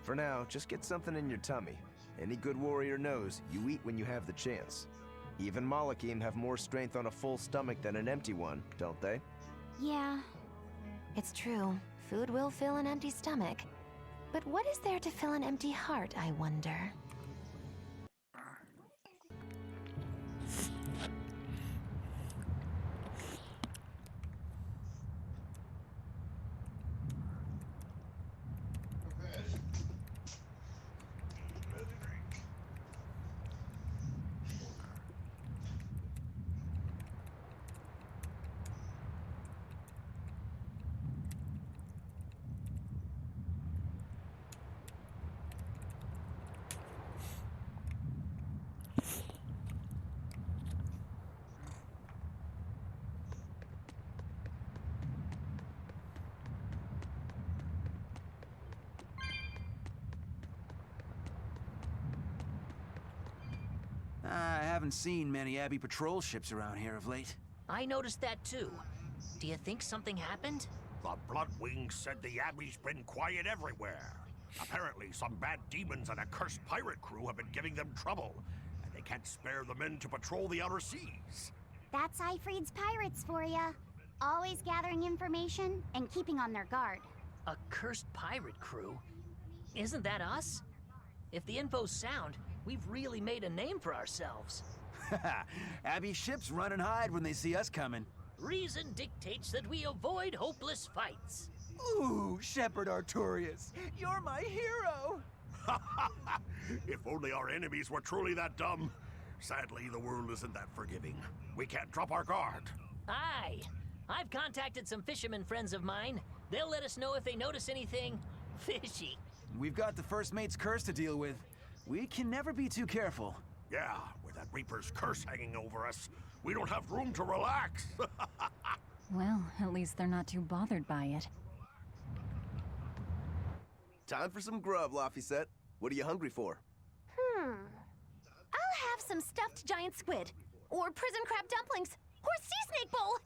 For now, just get something in your tummy. Any good warrior knows you eat when you have the chance. Even Malachim have more strength on a full stomach than an empty one, don't they?
Yeah.
It's true. Food will fill an empty stomach. But what is there to fill an empty heart, I wonder?
I haven't seen many Abbey patrol ships around here of late.
I noticed that too. Do you think something happened?
The Bloodwings said the Abbey's been quiet everywhere. Apparently, some bad demons and a cursed pirate crew have been giving them trouble, and they can't spare the men to patrol the outer seas.
That's Ifrid's pirates for ya. Always gathering information and keeping on their guard.
A cursed pirate crew? Isn't that us? If the info's sound, we've really made a name for ourselves.
Abby's ships run and hide when they see us coming.
Reason dictates that we avoid hopeless fights.
Ooh, Shepherd Artorias, you're my hero!
If only our enemies were truly that dumb. Sadly, the world isn't that forgiving. We can't drop our guard.
Aye. I've contacted some fishermen friends of mine. They'll let us know if they notice anything fishy.
We've got the First Mate's curse to deal with. We can never be too careful.
Yeah, with that Reaper's curse hanging over us, we don't have room to relax.
Well, at least they're not too bothered by it.
Time for some grub, Laphicet. What are you hungry for?
I'll have some stuffed giant squid, or prison crab dumplings, or sea snake bowl.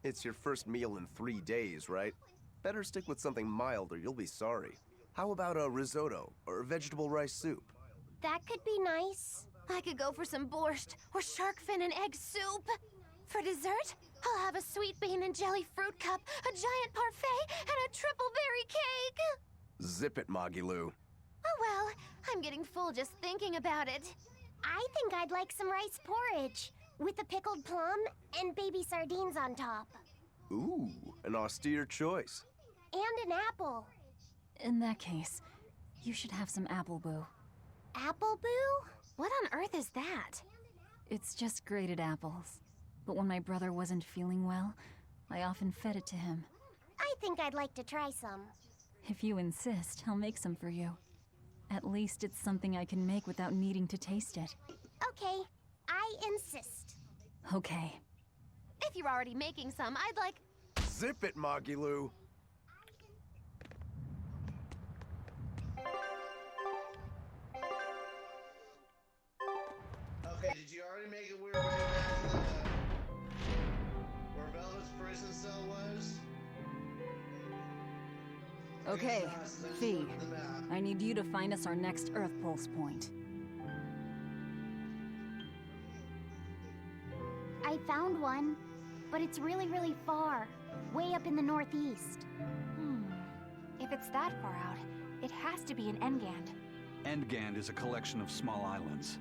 It's your first meal in 3 days, right? Better stick with something mild or you'll be sorry. How about a risotto or vegetable rice soup?
That could be nice. I could go for some borscht or shark fin and egg soup. For dessert, I'll have a sweet bean and jelly fruit cup, a giant parfait, and a triple berry cake.
Zip it, Magilou.
Oh well, I'm getting full just thinking about it.
I think I'd like some rice porridge with a pickled plum and baby sardines on top.
Ooh, an austere choice.
And an apple.
In that case, you should have some apple boo.
Apple boo?
What on earth is that?
It's just grated apples. But when my brother wasn't feeling well, I often fed it to him.
I think I'd like to try some.
If you insist, I'll make some for you. At least it's something I can make without needing to taste it.
Okay, I insist.
Okay.
If you're already making some, I'd like...
Zip it, Magilou.
Okay, did you already make it weird way back to where Velvet's prison cell was?
Okay, Fee. I need you to find us our next Earth Pulse point.
I found one, but it's really, really far. Way up in the northeast.
If it's that far out, it has to be an Engand.
Endgand is a collection of small islands.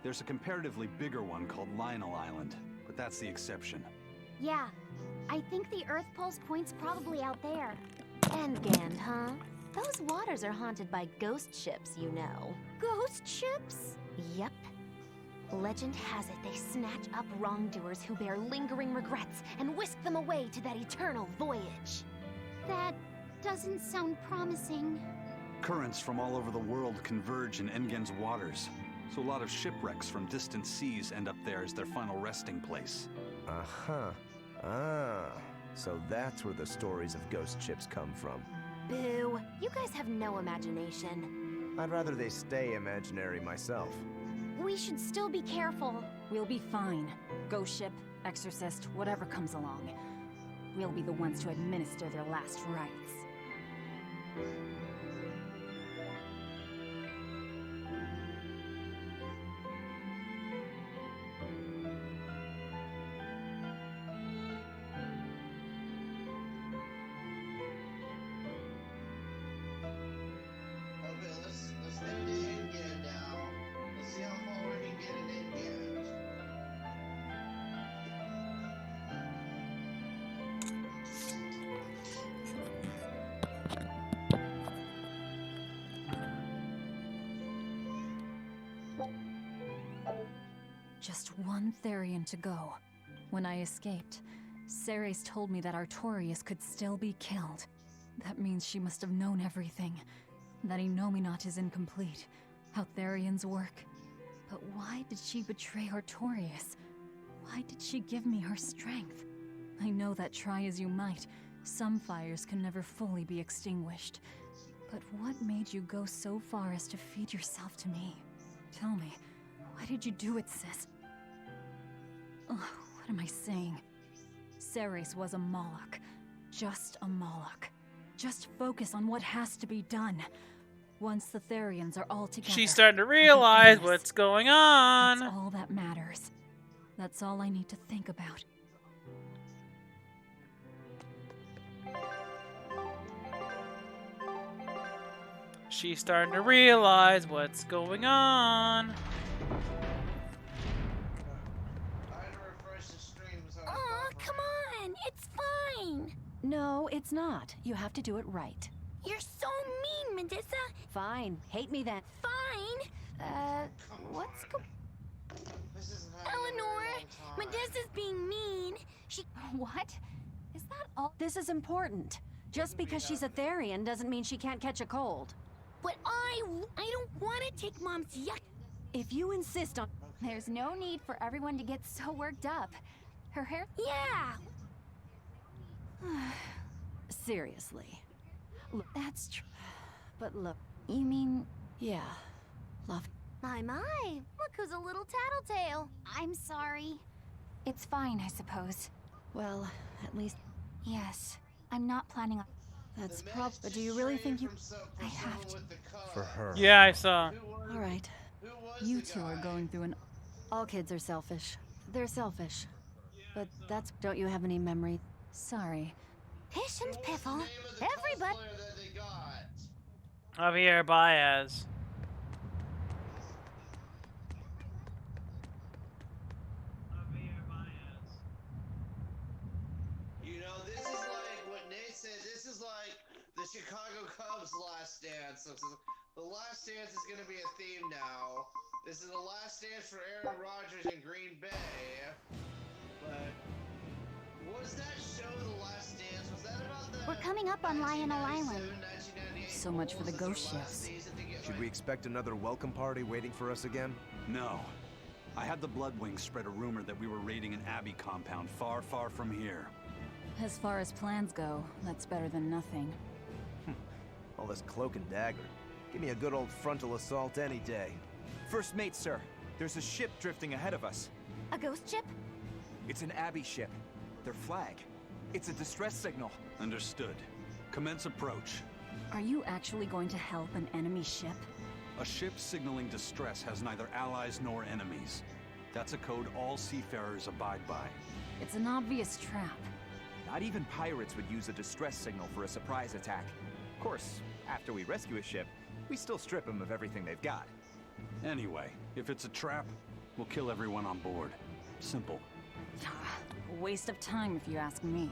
There's a comparatively bigger one called Lionel Island, but that's the exception.
Yeah, I think the Earth Pulse point's probably out there.
Engand, huh? Those waters are haunted by ghost ships, you know.
Ghost ships?
Yep. Legend has it they snatch up wrongdoers who bear lingering regrets and whisk them away to that eternal voyage.
That doesn't sound promising.
Currents from all over the world converge in Engand's waters, so a lot of shipwrecks from distant seas end up there as their final resting place.
Uh-huh. Ah, so that's where the stories of ghost ships come from.
Boo. You guys have no imagination.
I'd rather they stay imaginary myself.
We should still be careful.
We'll be fine. Ghost ship, exorcist, whatever comes along. We'll be the ones to administer their last rites.
Okay, let's do the Engand now. Let's see how far we can get in Engand.
Just one Therian to go. When I escaped, Ceres told me that Artorias could still be killed. That means she must have known everything. That Enominat is incomplete. How Therians work. But why did she betray Artorias? Why did she give me her strength? I know that try as you might, some fires can never fully be extinguished. But what made you go so far as to feed yourself to me? Tell me, why did you do it, sis? Ugh, what am I saying? Ceres was a Moloch. Just a Moloch. Just focus on what has to be done. Once the Therians are all together...
She's starting to realize what's going on.
That's all that matters. That's all I need to think about.
She's starting to realize what's going on.
Aw, come on! It's fine!
No, it's not. You have to do it right.
You're so mean, Medusa!
Fine. Hate me then.
Fine! What's Eleanor! Medusa's being mean! She...
What? Is that all? This is important. Just because she's a Therian doesn't mean she can't catch a cold.
But I don't want to take Mom's yuck.
If you insist on...
There's no need for everyone to get so worked up. Her hair...
Yeah!
Seriously. Look,
That's true.
but look,
You mean...
yeah. Love.
My, look who's a little tattletale. I'm sorry.
It's fine, I suppose.
Well, at least...
Yes. I'm not planning on...
That's but do you really think you...
I have to.
For her.
Yeah, I saw.
All right. You two are going through an... All kids are selfish. They're selfish. But that's... Don't you have any memory? Sorry.
Pish and Piffle. Everybody...
Javier Baez.
You know, this is like what Nate said. This is like the Chicago Cubs last dance. So the last dance is going to be a theme now. This is the last dance for Aaron Rodgers in Green Bay. But what was that show, The Last Dance? Was that about the...
We're coming up on Lionel Island.
1998
So much for the
Bulls?
ghost
Was their last
ships.
season to get,
Should
like,
we expect another welcome party waiting for us again?
No. I had the Bloodwings spread a rumor that we were raiding an Abbey compound far, far from here.
As far as plans go, that's better than nothing.
All this cloak and dagger. Give me a good old frontal assault any day.
First mate, sir. There's a ship drifting ahead of us.
A ghost ship?
It's an Abbey ship. Their flag. It's a distress signal.
Understood. Commence approach.
Are you actually going to help an enemy ship?
A ship signaling distress has neither allies nor enemies. That's a code all seafarers abide by.
It's an obvious trap.
Not even pirates would use a distress signal for a surprise attack. Of course, after we rescue a ship, we still strip them of everything they've got.
Anyway, if it's a trap, we'll kill everyone on board. Simple.
A waste of time if you ask me.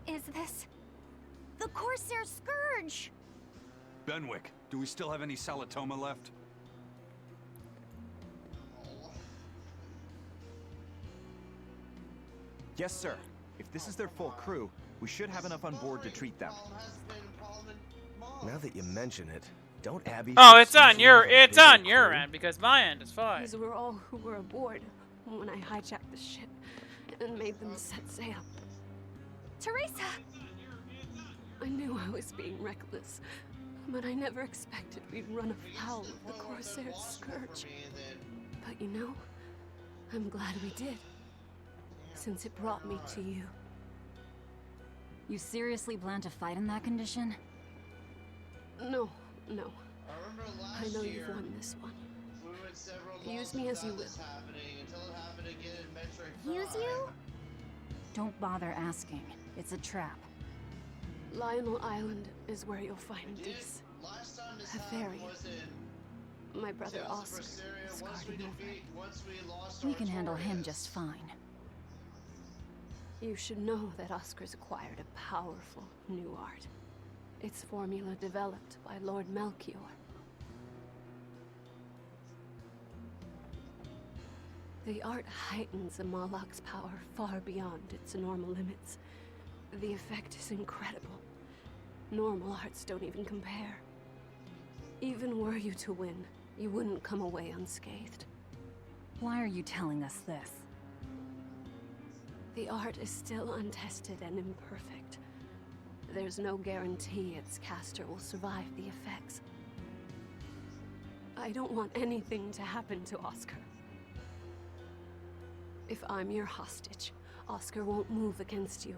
Is this...
The Corsair Scourge!
Benwick, do we still have any Salatoma left?
Yes, sir. If this is their full crew, we should have enough on board to treat them.
Now that you mention it, don't Abby...
Oh,
ships
it's on
usually
your
have a bigger
your
crew?
end because my end is fine.
These were all who were aboard when I hijacked the ship and made them set sail.
Teresa!
I knew I was being reckless, but I never expected we'd run afoul of the Corsair Scourge. But you know, I'm glad we did, since it brought me to you.
You seriously plan to fight in that condition?
No.
I
I know you've won this one. Use me as you will.
Use you?
Don't bother asking. It's a trap.
Lionel Island is where you'll find this. Hetherian. My brother Oscar is guarding over it.
We can handle him just fine.
You should know that Oscar's acquired a powerful new art. Its formula developed by Lord Melchior. The art heightens a Moloch's power far beyond its normal limits. The effect is incredible. Normal arts don't even compare. Even were you to win, you wouldn't come away unscathed.
Why are you telling us this?
The art is still untested and imperfect. There's no guarantee its caster will survive the effects. I don't want anything to happen to Oscar. If I'm your hostage, Oscar won't move against you.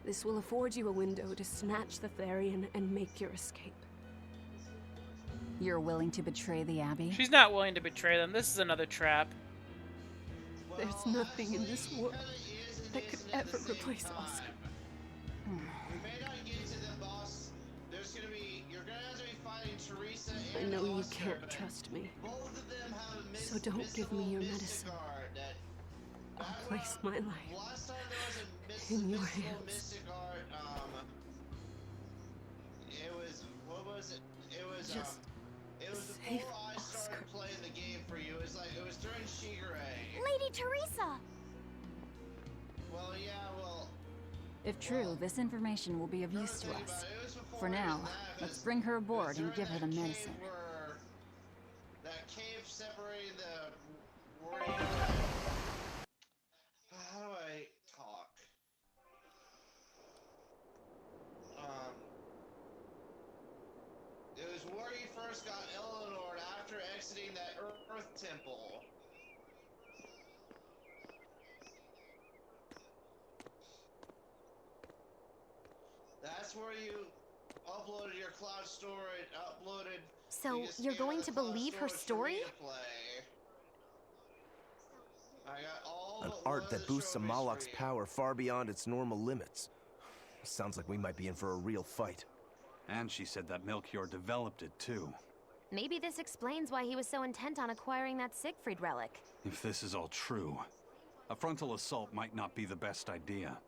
This will afford you a window to snatch the Therian and make your escape.
You're willing to betray the Abbey?
She's not willing to betray them. This is another trap.
There's nothing in this world that could ever replace Oscar.
We may not get to the boss. You're gonna have to be fighting Teresa
I
and
know you
Oscar.
can't trust me.
Both of them have a
So don't give me your medicine. I'll place my life
Last time there was a
in your
mystical
hands.
mystic art, it was, what was it?
Just
It was
save
before I started playing the game for you. It was during Shigure.
Lady Teresa!
Well, yeah, well,
If true, this information will be of use to us. For now, let's bring her aboard and give her the medicine.
that cave separating the warrior. How do I talk? It was where you first got Eleanor after exiting that Earth Temple. That's where you uploaded your cloud storage.
So you're going to believe her story?
I got all
An
but
art
one
that
of the
boosts a
trophies
Malak's
for you.
power far beyond its normal limits. Sounds like we might be in for a real fight.
And she said that Melchior developed it too.
Maybe this explains why he was so intent on acquiring that Siegfried relic.
If this is all true, a frontal assault might not be the best idea.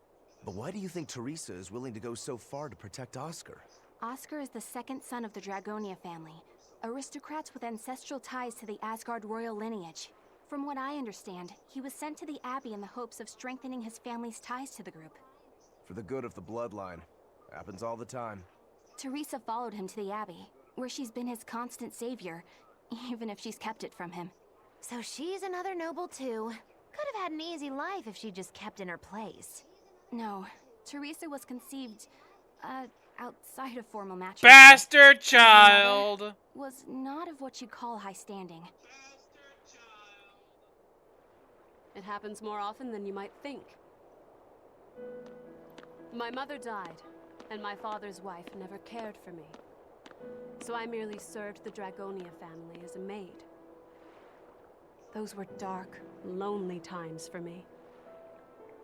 But why do you think Teresa is willing to go so far to protect Oscar?
Oscar is the second son of the Dragonia family, aristocrats with ancestral ties to the Asgard royal lineage. From what I understand, he was sent to the Abbey in the hopes of strengthening his family's ties to the group.
For the good of the bloodline. Happens all the time.
Teresa followed him to the Abbey, where she's been his constant savior, even if she's kept it from him.
So she's another noble too. Could have had an easy life if she just kept in her place.
No, Teresa was conceived, outside of formal matrimony.
Bastard child!
Was not of what you'd call high standing.
It happens more often than you might think. My mother died, and my father's wife never cared for me. So I merely served the Dragonia family as a maid. Those were dark, lonely times for me.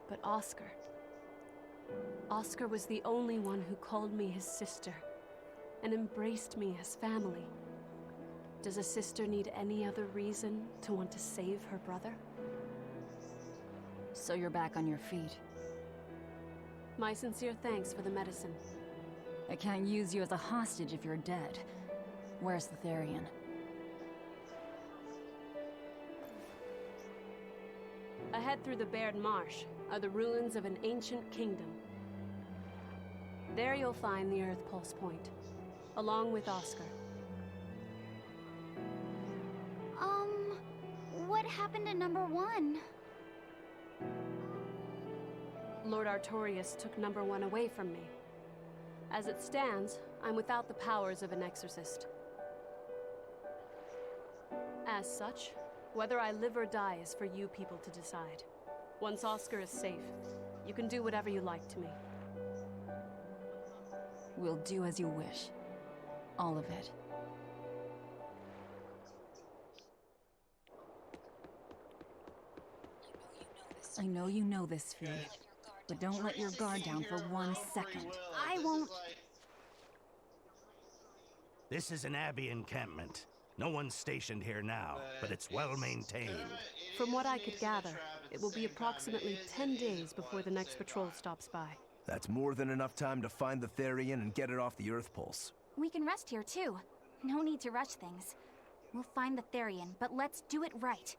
But Oscar was the only one who called me his sister and embraced me as family. Does a sister need any other reason to want to save her brother?
So you're back on your feet.
My sincere thanks for the medicine.
I can't use you as a hostage if you're dead. Where's the Therian?
Ahead through the Baird Marsh are the ruins of an ancient kingdom. There you'll find the Earth Pulse Point, along with Oscar.
What happened to number 1?
Lord Artorius took number 1 away from me. As it stands, I'm without the powers of an exorcist. As such, whether I live or die is for you people to decide. Once Oscar is safe, you can do whatever you like to me.
We'll do as you wish. All of it. I know you know this, Fee, but don't let your guard down for 1 second.
I won't.
This is an Abbey encampment. No one's stationed here now, but it's well maintained.
From what I could gather, it will be approximately 10 days before the next patrol stops by.
That's more than enough time to find the Therian and get it off the Earth Pulse.
We can rest here too. No need to rush things. We'll find the Therian, but let's do it right.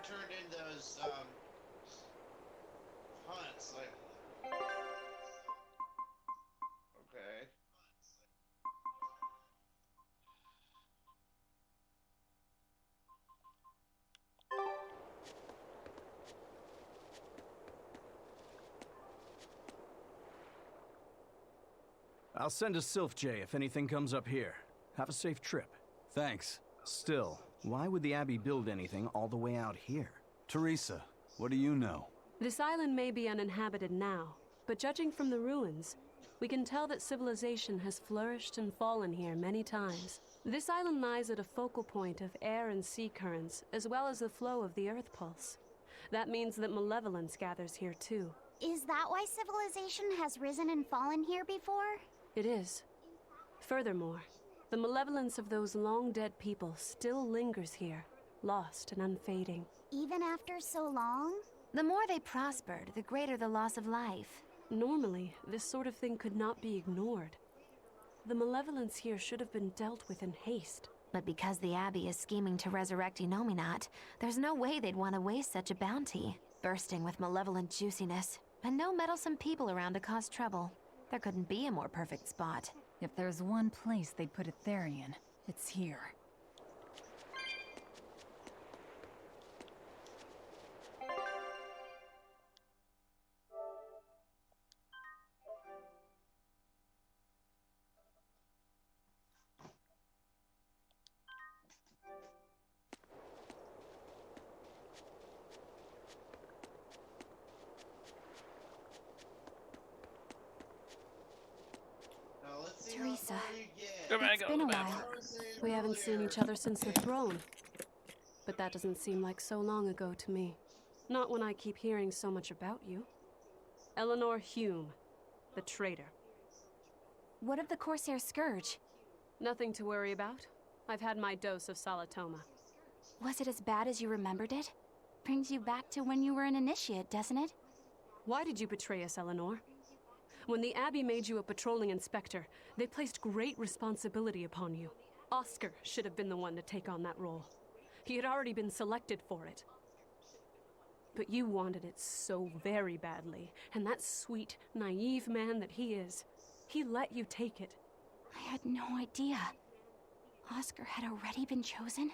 Turned in those hunts, like, okay.
I'll send a Sylph J if anything comes up here. Have a safe trip.
Thanks.
Still, Why would the Abbey build anything all the way out here?
Teresa, what do you know?
This island may be uninhabited now, but judging from the ruins, we can tell that civilization has flourished and fallen here many times. This island lies at a focal point of air and sea currents, as well as the flow of the Earth pulse. That means that malevolence gathers here too.
Is that why civilization has risen and fallen here before?
It is. Furthermore, the malevolence of those long-dead people still lingers here, lost and unfading.
Even after so long?
The more they prospered, the greater the loss of life.
Normally, this sort of thing could not be ignored. The malevolence here should have been dealt with in haste.
But because the Abbey is scheming to resurrect Inominat, there's no way they'd want to waste such a bounty. Bursting with malevolent juiciness, and no meddlesome people around to cause trouble. There couldn't be a more perfect spot.
If there's one place they'd put a Therian, it's here.
Teresa,
It's been a while. We haven't seen each other since the throne. But that doesn't seem like so long ago to me. Not when I keep hearing so much about you. Eleanor Hume, the traitor.
What of the Corsair Scourge?
Nothing to worry about. I've had my dose of Salatoma.
Was it as bad as you remembered it? Brings you back to when you were an initiate, doesn't it?
Why did you betray us, Eleanor? When the Abbey made you a patrolling inspector, they placed great responsibility upon you. Oscar should have been the one to take on that role. He had already been selected for it. But you wanted it so very badly, and that sweet, naive man that he is, he let you take it.
I had no idea. Oscar had already been chosen?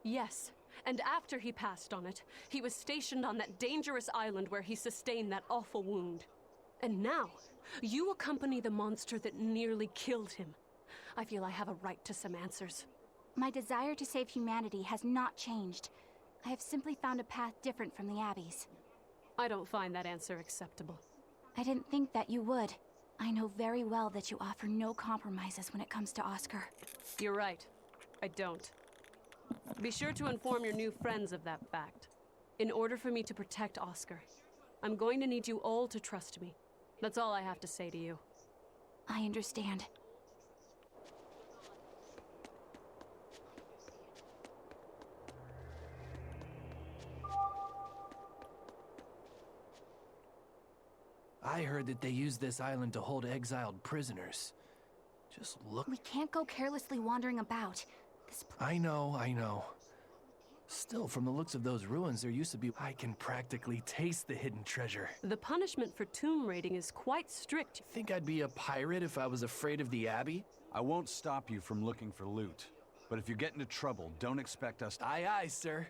Yes, and after he passed on it, he was stationed on that dangerous island where he sustained that awful wound. And now, you accompany the monster that nearly killed him. I feel I have a right to some answers.
My desire to save humanity has not changed. I have simply found a path different from the Abbey's.
I don't find that answer acceptable.
I didn't think that you would. I know very well that you offer no compromises when it comes to Oscar.
You're right. I don't. Be sure to inform your new friends of that fact. In order for me to protect Oscar, I'm going to need you all to trust me. That's all I have to say to you.
I understand.
I heard that they use this island to hold exiled prisoners. Just look.
We can't go carelessly wandering about.
I know. Still, from the looks of those ruins, there used to be... I can practically taste the hidden treasure.
The punishment for tomb raiding is quite strict.
Think I'd be a pirate if I was afraid of the Abbey?
I won't stop you from looking for loot. But if you get into trouble, don't expect us to...
Aye, aye, sir.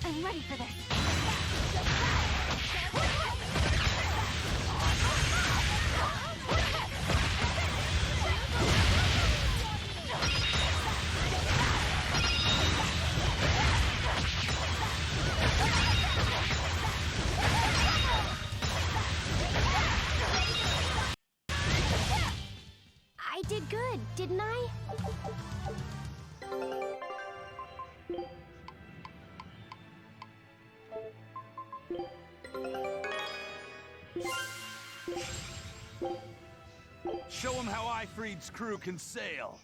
I'm ready for this.
I did good, didn't I?
Show him how Ifrid's crew can sail.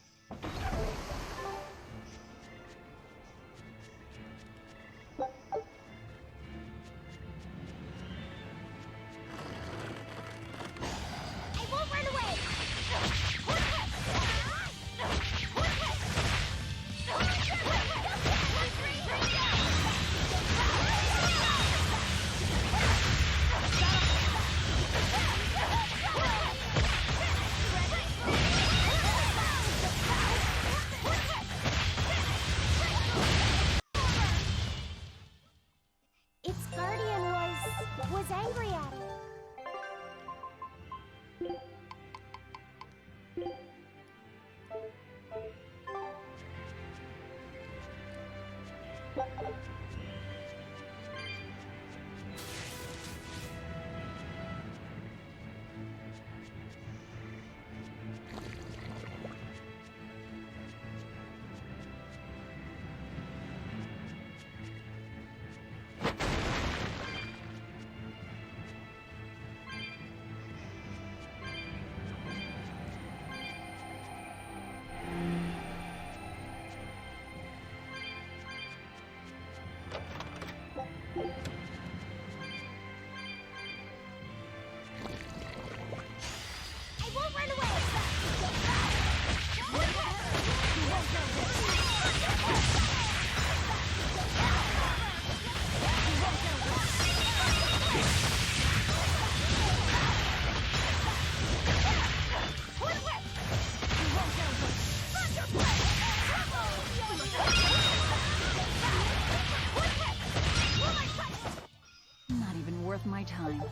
Not even worth my time.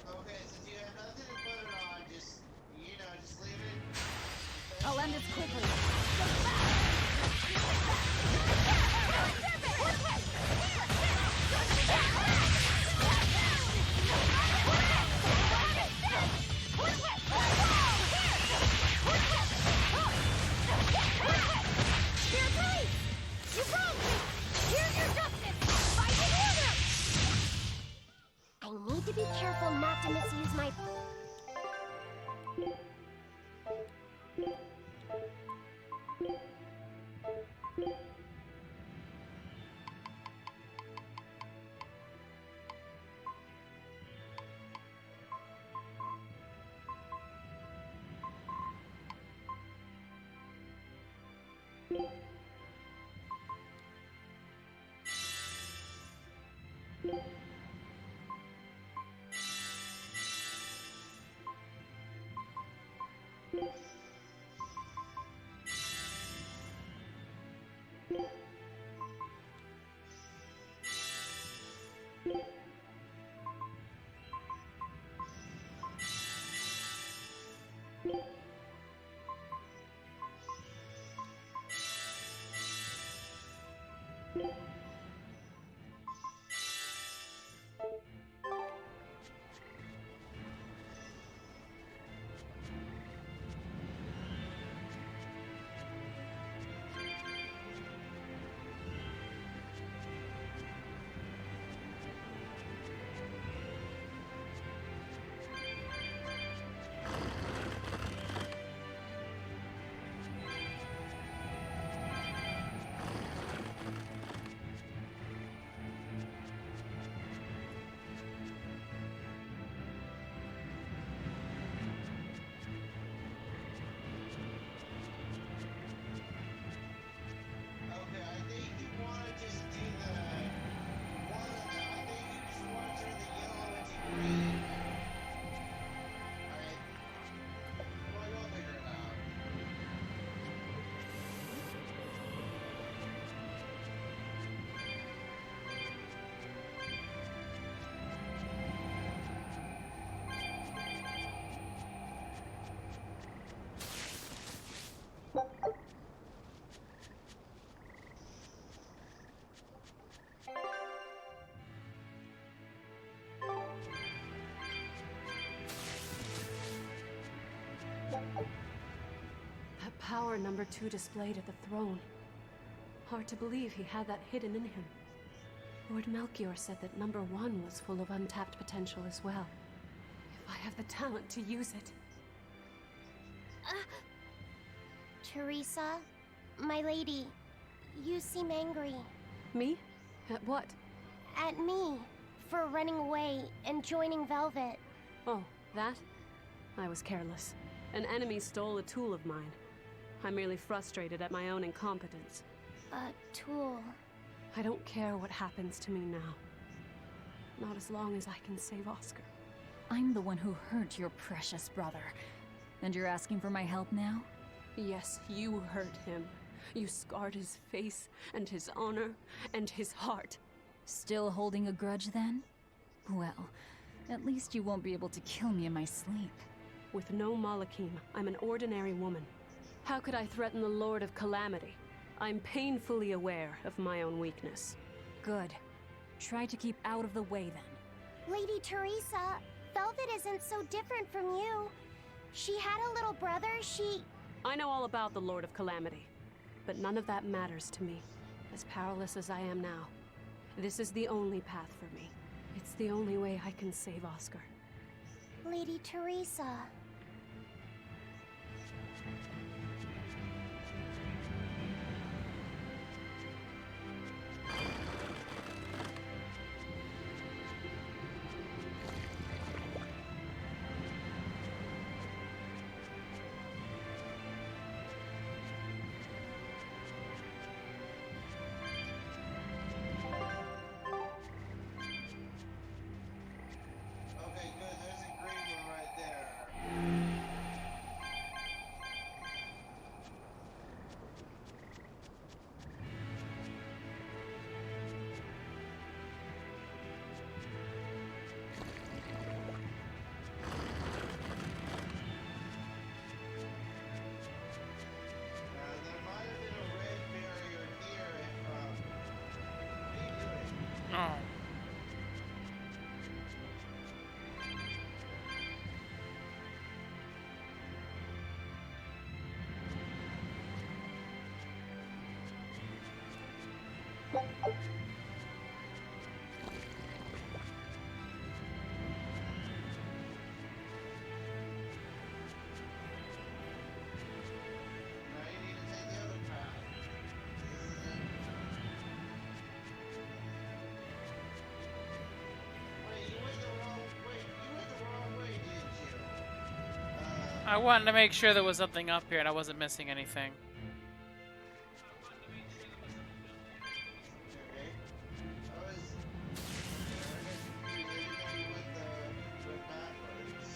Okay, since you have nothing to put it on, just, you know, just leave it.
I'll end this quickly.
I need to be careful not to misuse my...
Okay, I think you want to just do the one of them. I think you just want to turn the yellow into green. Alright. Well, you'll figure it out.
That power number 2 displayed at the throne. Hard to believe he had that hidden in him. Lord Melchior said that number 1 was full of untapped potential as well. If I have the talent to use it.
Teresa, my lady, you seem angry.
Me? At what?
At me, for running away and joining Velvet.
Oh, that? I was careless. An enemy stole a tool of mine. I'm merely frustrated at my own incompetence.
A tool.
I don't care what happens to me now. Not as long as I can save Oscar.
I'm the one who hurt your precious brother. And you're asking for my help now?
Yes, you hurt him. You scarred his face, and his honor, and his heart.
Still holding a grudge then? Well, at least you won't be able to kill me in my sleep.
With no Malakim, I'm an ordinary woman. How could I threaten the Lord of Calamity? I'm painfully aware of my own weakness.
Good. Try to keep out of the way then.
Lady Teresa, Velvet isn't so different from you. She had a little brother,
I know all about the Lord of Calamity, but none of that matters to me, as powerless as I am now. This is the only path for me. It's the only way I can save Oscar.
Lady Teresa.
Okay, good. There's a green one right there. There might have been a red barrier here if, what are you doing?
Oh.
Now you need to take the other path. Wait, you went the wrong way, didn't you?
I wanted to make sure there was something up here and I wasn't missing anything.
Okay. I was confused. I didn't know you went backwards.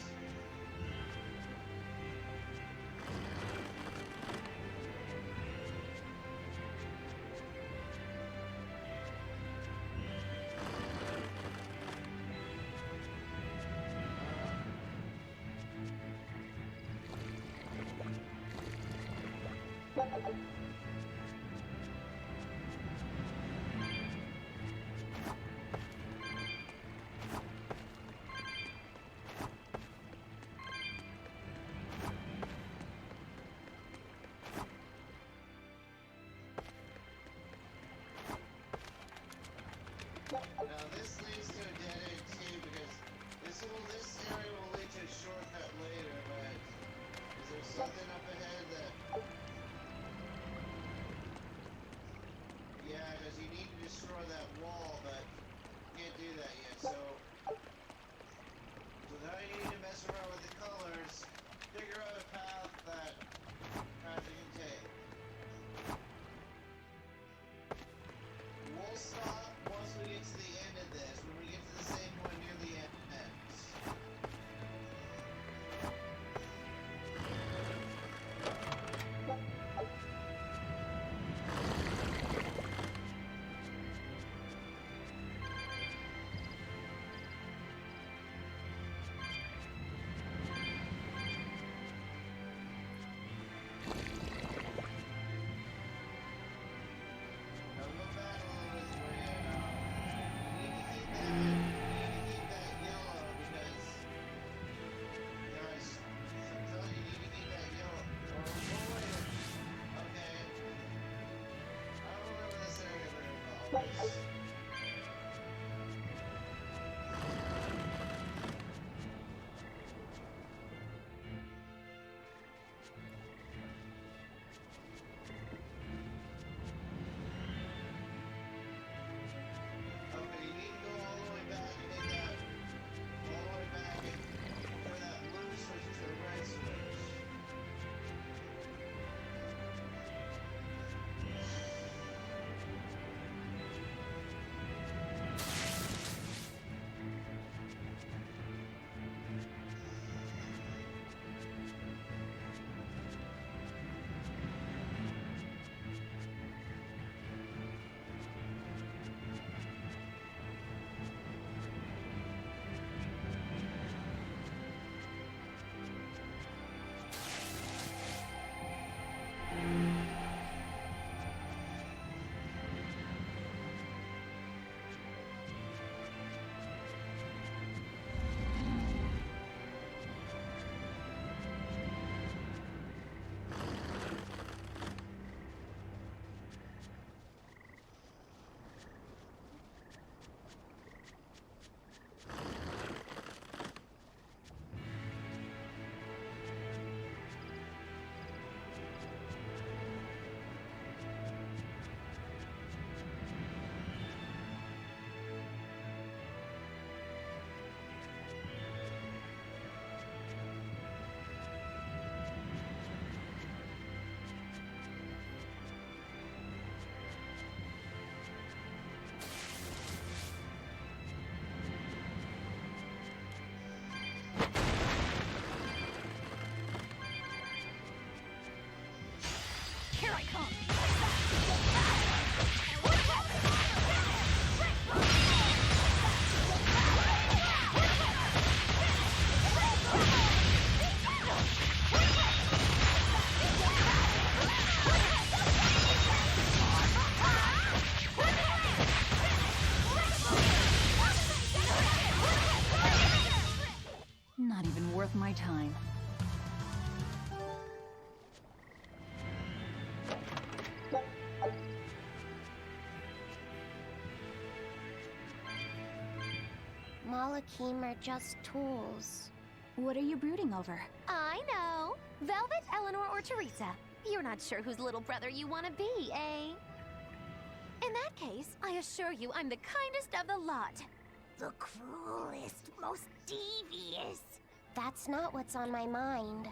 Now this leads to a dead end too, because this area will lead to a shortcut later, but is there something up ahead that... Yeah, because you need to destroy that wall, but you can't do that yet, so now you need to mess around with the colors, figure out a path that you can take. We'll stop once we get to the end of this, when we get to the same point near the end. Now go back a little bit, Maria. You need to keep that yellow because, guys, I'm telling you, you need to keep that yellow. Or avoid it. Okay. I don't remember this area very well. Okay, you need to go all the way back and hit that. All the way back and turn that blue switch to the red switch.
Not even worth my time.
Malakim are just tools.
What are you brooding over?
I know. Velvet, Eleanor, or Teresa. You're not sure whose little brother you want to be, eh? In that case, I assure you I'm the kindest of the lot.
The cruelest, most devious. That's not what's on my mind.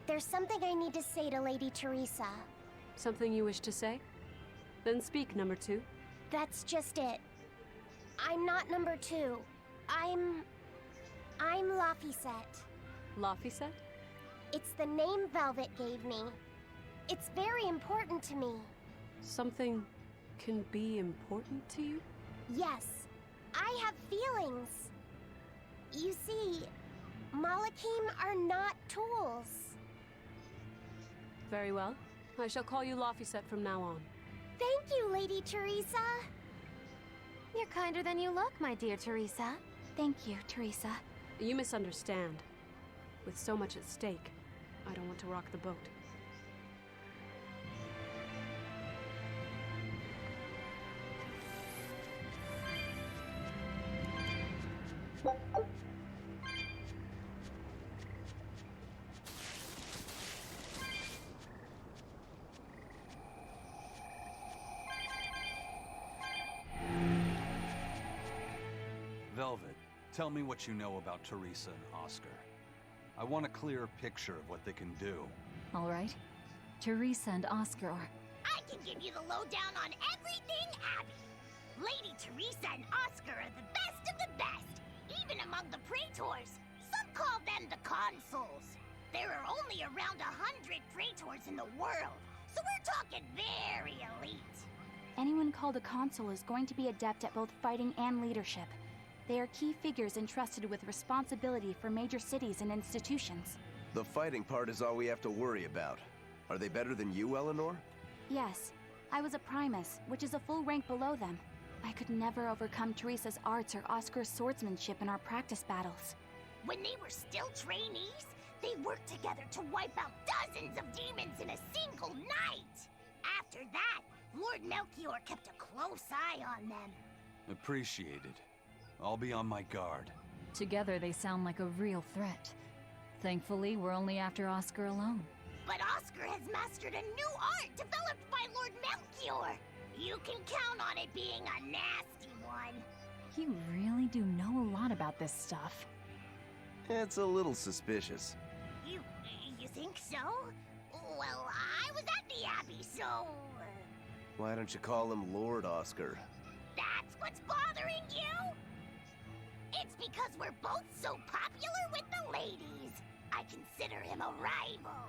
There's something I need to say to Lady Teresa.
Something you wish to say? Then speak, number 2.
That's just it. I'm not number 2. I'm Laphicet.
Laphicet?
It's the name Velvet gave me. It's very important to me.
Something can be important to you?
Yes, I have feelings. You see, Malakim are not tools.
Very well. I shall call you Laphicet from now on.
Thank you, Lady Teresa.
You're kinder than you look, my dear Teresa.
Thank you, Teresa.
You misunderstand. With so much at stake, I don't want to rock the boat.
Velvet, tell me what you know about Teresa and Oscar. I want a clear picture of what they can do.
All right. Teresa and Oscar are...
I can give you the lowdown on everything Abby. Lady Teresa and Oscar are the best of the best, even among the praetors. Some call them the consuls. There are only around 100 praetors in the world, so we're talking very elite.
Anyone called a consul is going to be adept at both fighting and leadership. They are key figures entrusted with responsibility for major cities and institutions.
The fighting part is all we have to worry about. Are they better than you, Eleanor?
Yes, I was a Primus, which is a full rank below them. I could never overcome Teresa's arts or Oscar's swordsmanship in our practice battles.
When they were still trainees, they worked together to wipe out dozens of demons in a single night. After that, Lord Melchior kept a close eye on them.
Appreciated. I'll be on my guard.
Together they sound like a real threat. Thankfully, we're only after Oscar alone.
But Oscar has mastered a new art developed by Lord Melchior. You can count on it being a nasty one.
You really do know a lot about this stuff.
It's a little suspicious.
You think so? Well, I was at the Abbey, so...
Why don't you call him Lord Oscar?
That's what's bothering you? It's because we're both so popular with the ladies. I consider him a rival.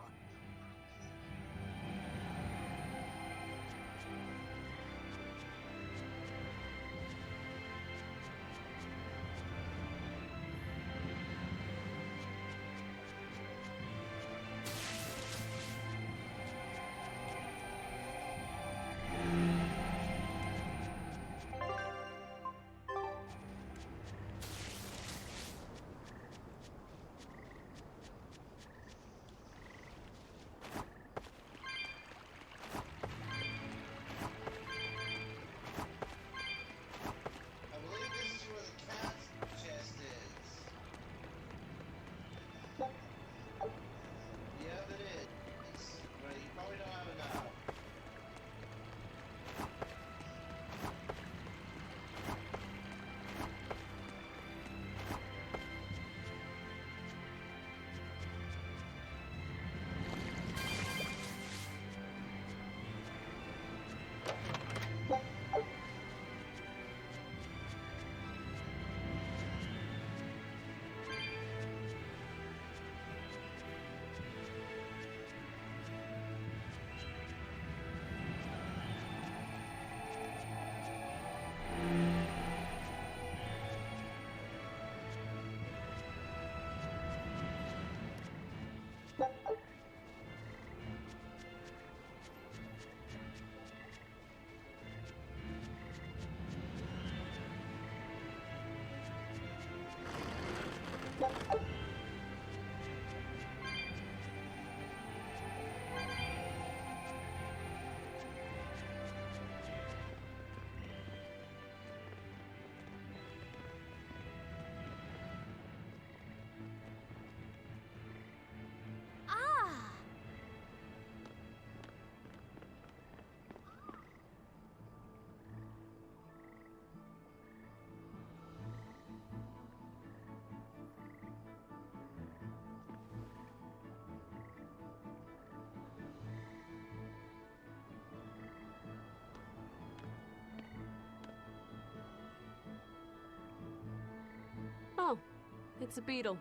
It's a beetle.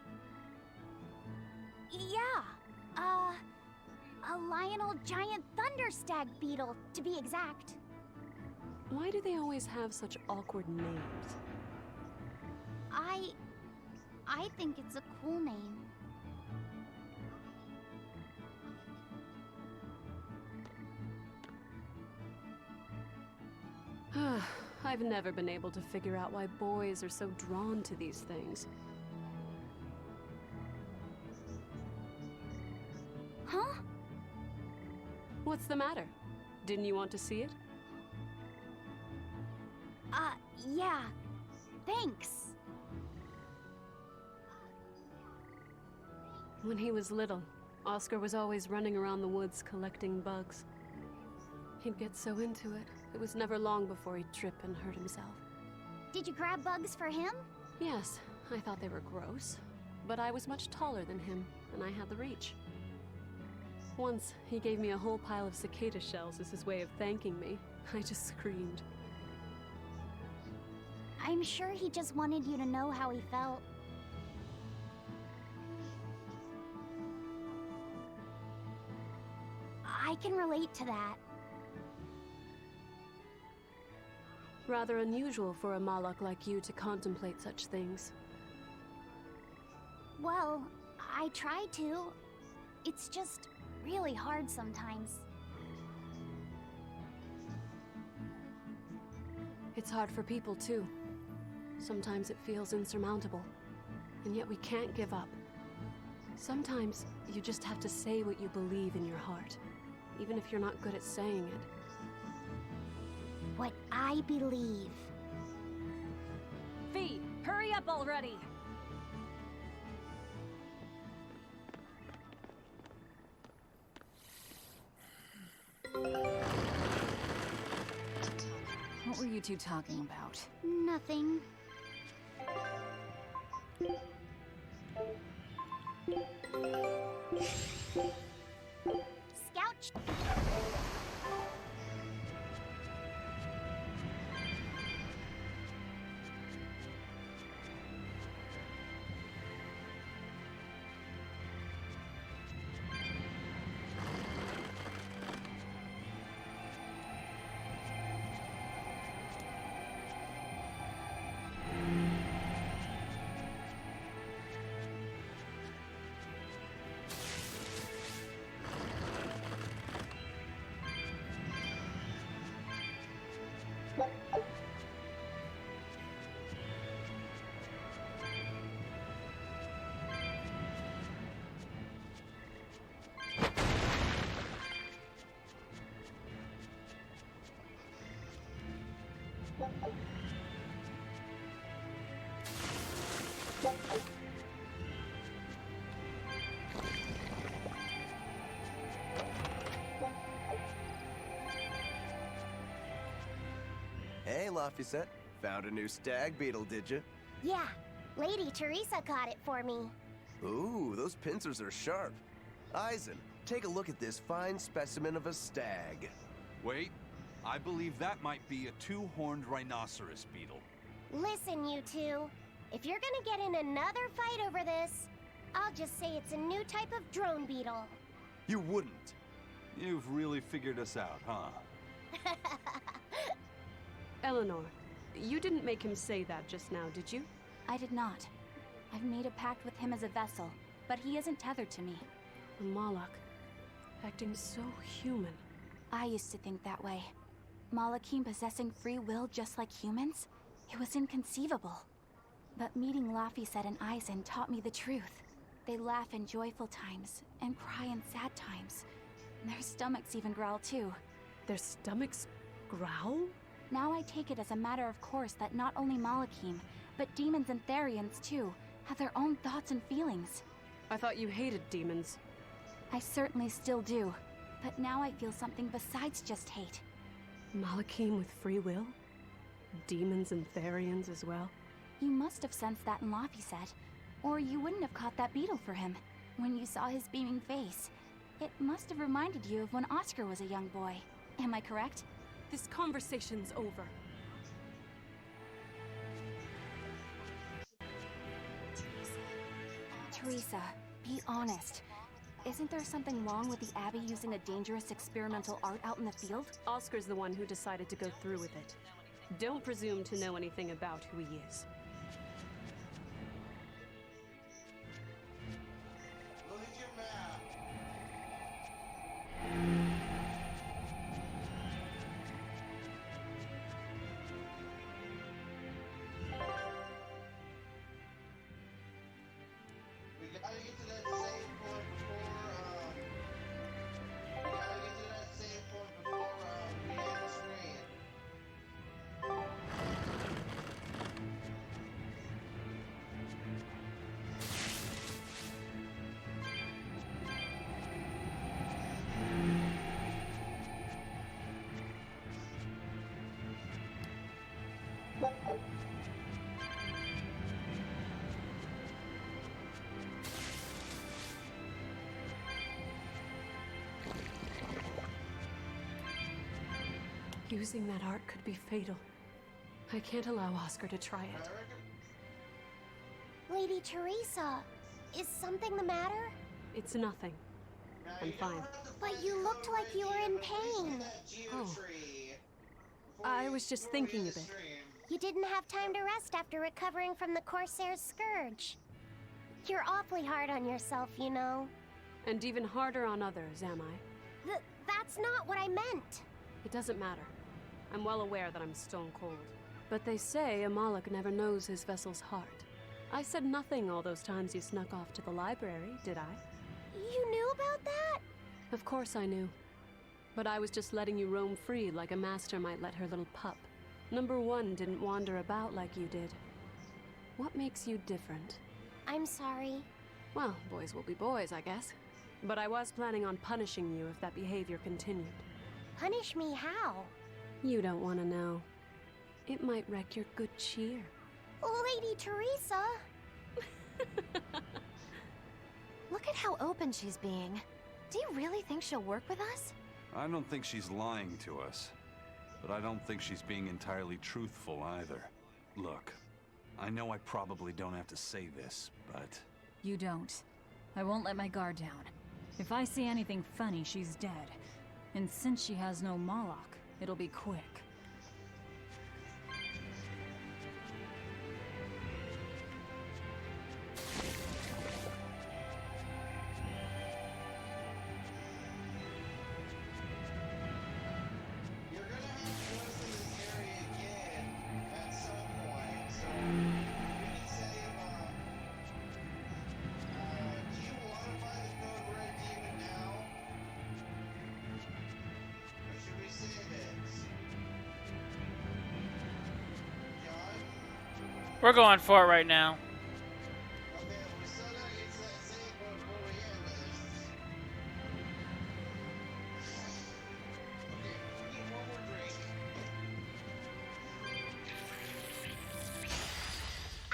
Yeah. A Lionel giant thunderstag beetle, to be exact.
Why do they always have such awkward names?
I think it's a cool name.
I've never been able to figure out why boys are so drawn to these things.
Huh?
What's the matter? Didn't you want to see it?
Yeah. Thanks.
When he was little, Oscar was always running around the woods collecting bugs. He'd get so into it, it was never long before he'd trip and hurt himself.
Did you grab bugs for him?
Yes, I thought they were gross, but I was much taller than him, and I had the reach. Once, he gave me a whole pile of cicada shells as his way of thanking me. I just screamed.
I'm sure he just wanted you to know how he felt. I can relate to that.
Rather unusual for a Malak like you to contemplate such things.
Well, I try to. It's just really hard sometimes.
It's hard for people, too. Sometimes it feels insurmountable, and yet we can't give up. Sometimes you just have to say what you believe in your heart, even if you're not good at saying it.
What I believe.
Fee, hurry up already! What were you two talking about?
Nothing. Scout.
Hey, Laphicet. Found a new stag beetle, did you?
Yeah, Lady Teresa caught it for me.
Ooh, those pincers are sharp. Eisen, take a look at this fine specimen of a stag.
Wait, I believe that might be a two-horned rhinoceros beetle.
Listen, you two. If you're gonna get in another fight over this, I'll just say it's a new type of drone beetle.
You wouldn't.
You've really figured us out, huh?
Eleanor, you didn't make him say that just now, did you?
I did not. I've made a pact with him as a vessel, but he isn't tethered to me.
A Malak, acting so human.
I used to think that way. Malakim possessing free will just like humans? It was inconceivable. But meeting Laphicet and Eisen taught me the truth. They laugh in joyful times and cry in sad times. Their stomachs even growl too.
Their stomachs growl?
Now I take it as a matter of course that not only Malakim, but demons and Therians too, have their own thoughts and feelings.
I thought you hated demons.
I certainly still do, but now I feel something besides just hate.
Malakim with free will? Demons and Therians as well?
You must have sensed that in Laphicet, or you wouldn't have caught that beetle for him. When you saw his beaming face, it must have reminded you of when Oscar was a young boy. Am I correct?
This conversation's over.
Teresa, Teresa, be honest. Isn't there something wrong with the Abbey using a dangerous experimental art out in the field?
Oscar's the one who decided to go through with it. Don't presume to know anything about who he is.
Look at your map. We gotta get to that same point before, we gotta get to that same point before, we end the screen.
Using that art could be fatal. I can't allow Oscar to try it.
Lady Teresa, is something the matter?
It's nothing. I'm fine.
But you looked like you were in pain.
Oh. I was just thinking a bit.
You didn't have time to rest after recovering from the Corsair's scourge. You're awfully hard on yourself, you know.
And even harder on others, am I?
That's not what I meant.
It doesn't matter. I'm well aware that I'm stone cold. But they say a Moloch never knows his vessel's heart. I said nothing all those times you snuck off to the library, did I?
You knew about that?
Of course I knew. But I was just letting you roam free like a master might let her little pup. Number one didn't wander about like you did. What makes you different?
I'm sorry.
Well, boys will be boys, I guess. But I was planning on punishing you if that behavior continued.
Punish me how?
You don't want to know. It might wreck your good cheer.
Lady Teresa!
Look at how open she's being. Do you really think she'll work with us?
I don't think she's lying to us. But I don't think she's being entirely truthful either. Look, I know I probably don't have to say this, but...
You don't. I won't let my guard down. If I see anything funny, she's dead. And since she has no Moloch, it'll be quick.
You're gonna have to go to this area again at some point, so we can say, do you want to buy the Code Red Demon now? Or should we save it? John?
We're going for it right now.
Okay, we still gotta get to that save point before we end this. Okay, we need one more drink.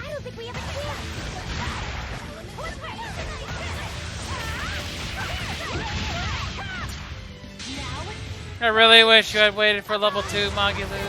I don't think we have a chance!
I really wish you had waited for level 2, Magilu.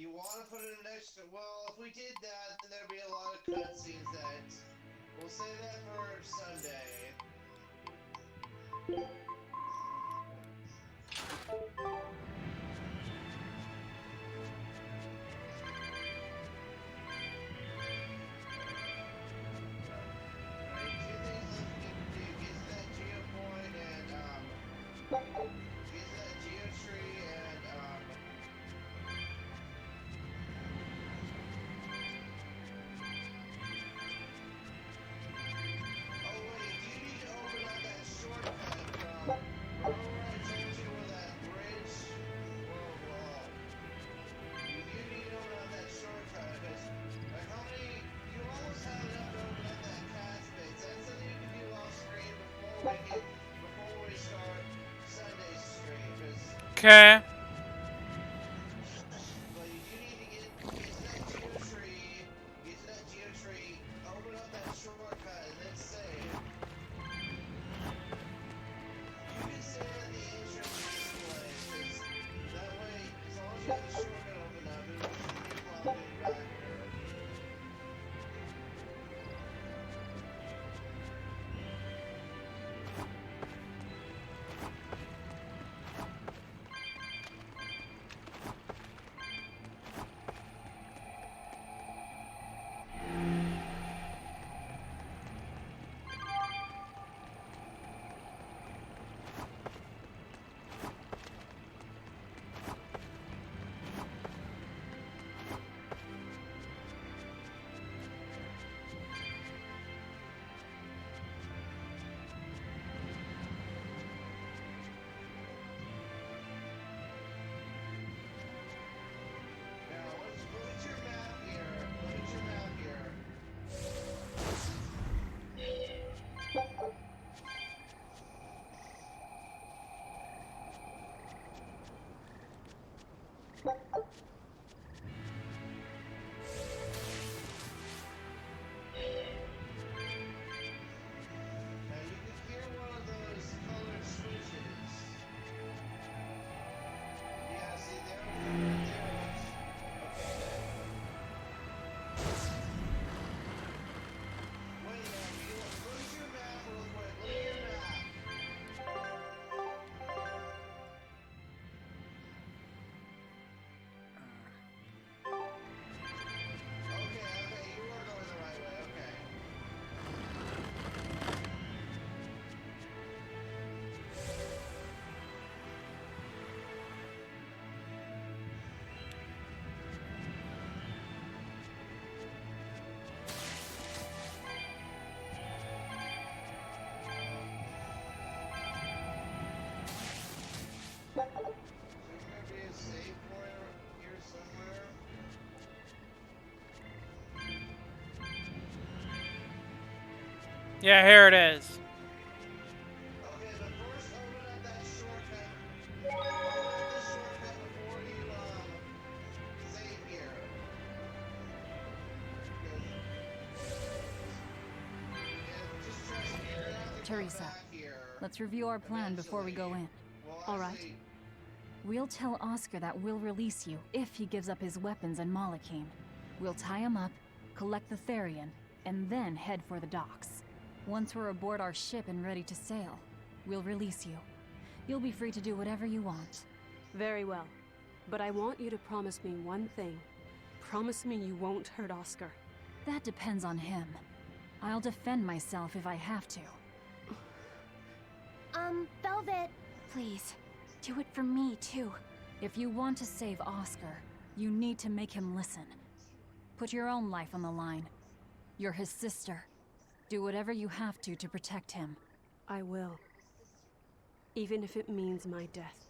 you want to put in an extra... Well, if we did that, then there'd be a lot of cutscenes that... We'll save that for Sunday.
Okay. Yeah, here it is.
Teresa, let's review our plan before we go in.
All right.
We'll tell Oscar that we'll release you if he gives up his weapons and Malachim. We'll tie him up, collect the Therian, and then head for the docks. Once we're aboard our ship and ready to sail, we'll release you. You'll be free to do whatever you want.
Very well. But I want you to promise me one thing. Promise me you won't hurt Oscar.
That depends on him. I'll defend myself if I have to.
Velvet.
Please, do it for me too. If you want to save Oscar, you need to make him listen. Put your own life on the line. You're his sister. Do whatever you have to protect him.
I will. Even if it means my death.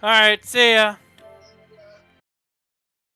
Alright, see ya.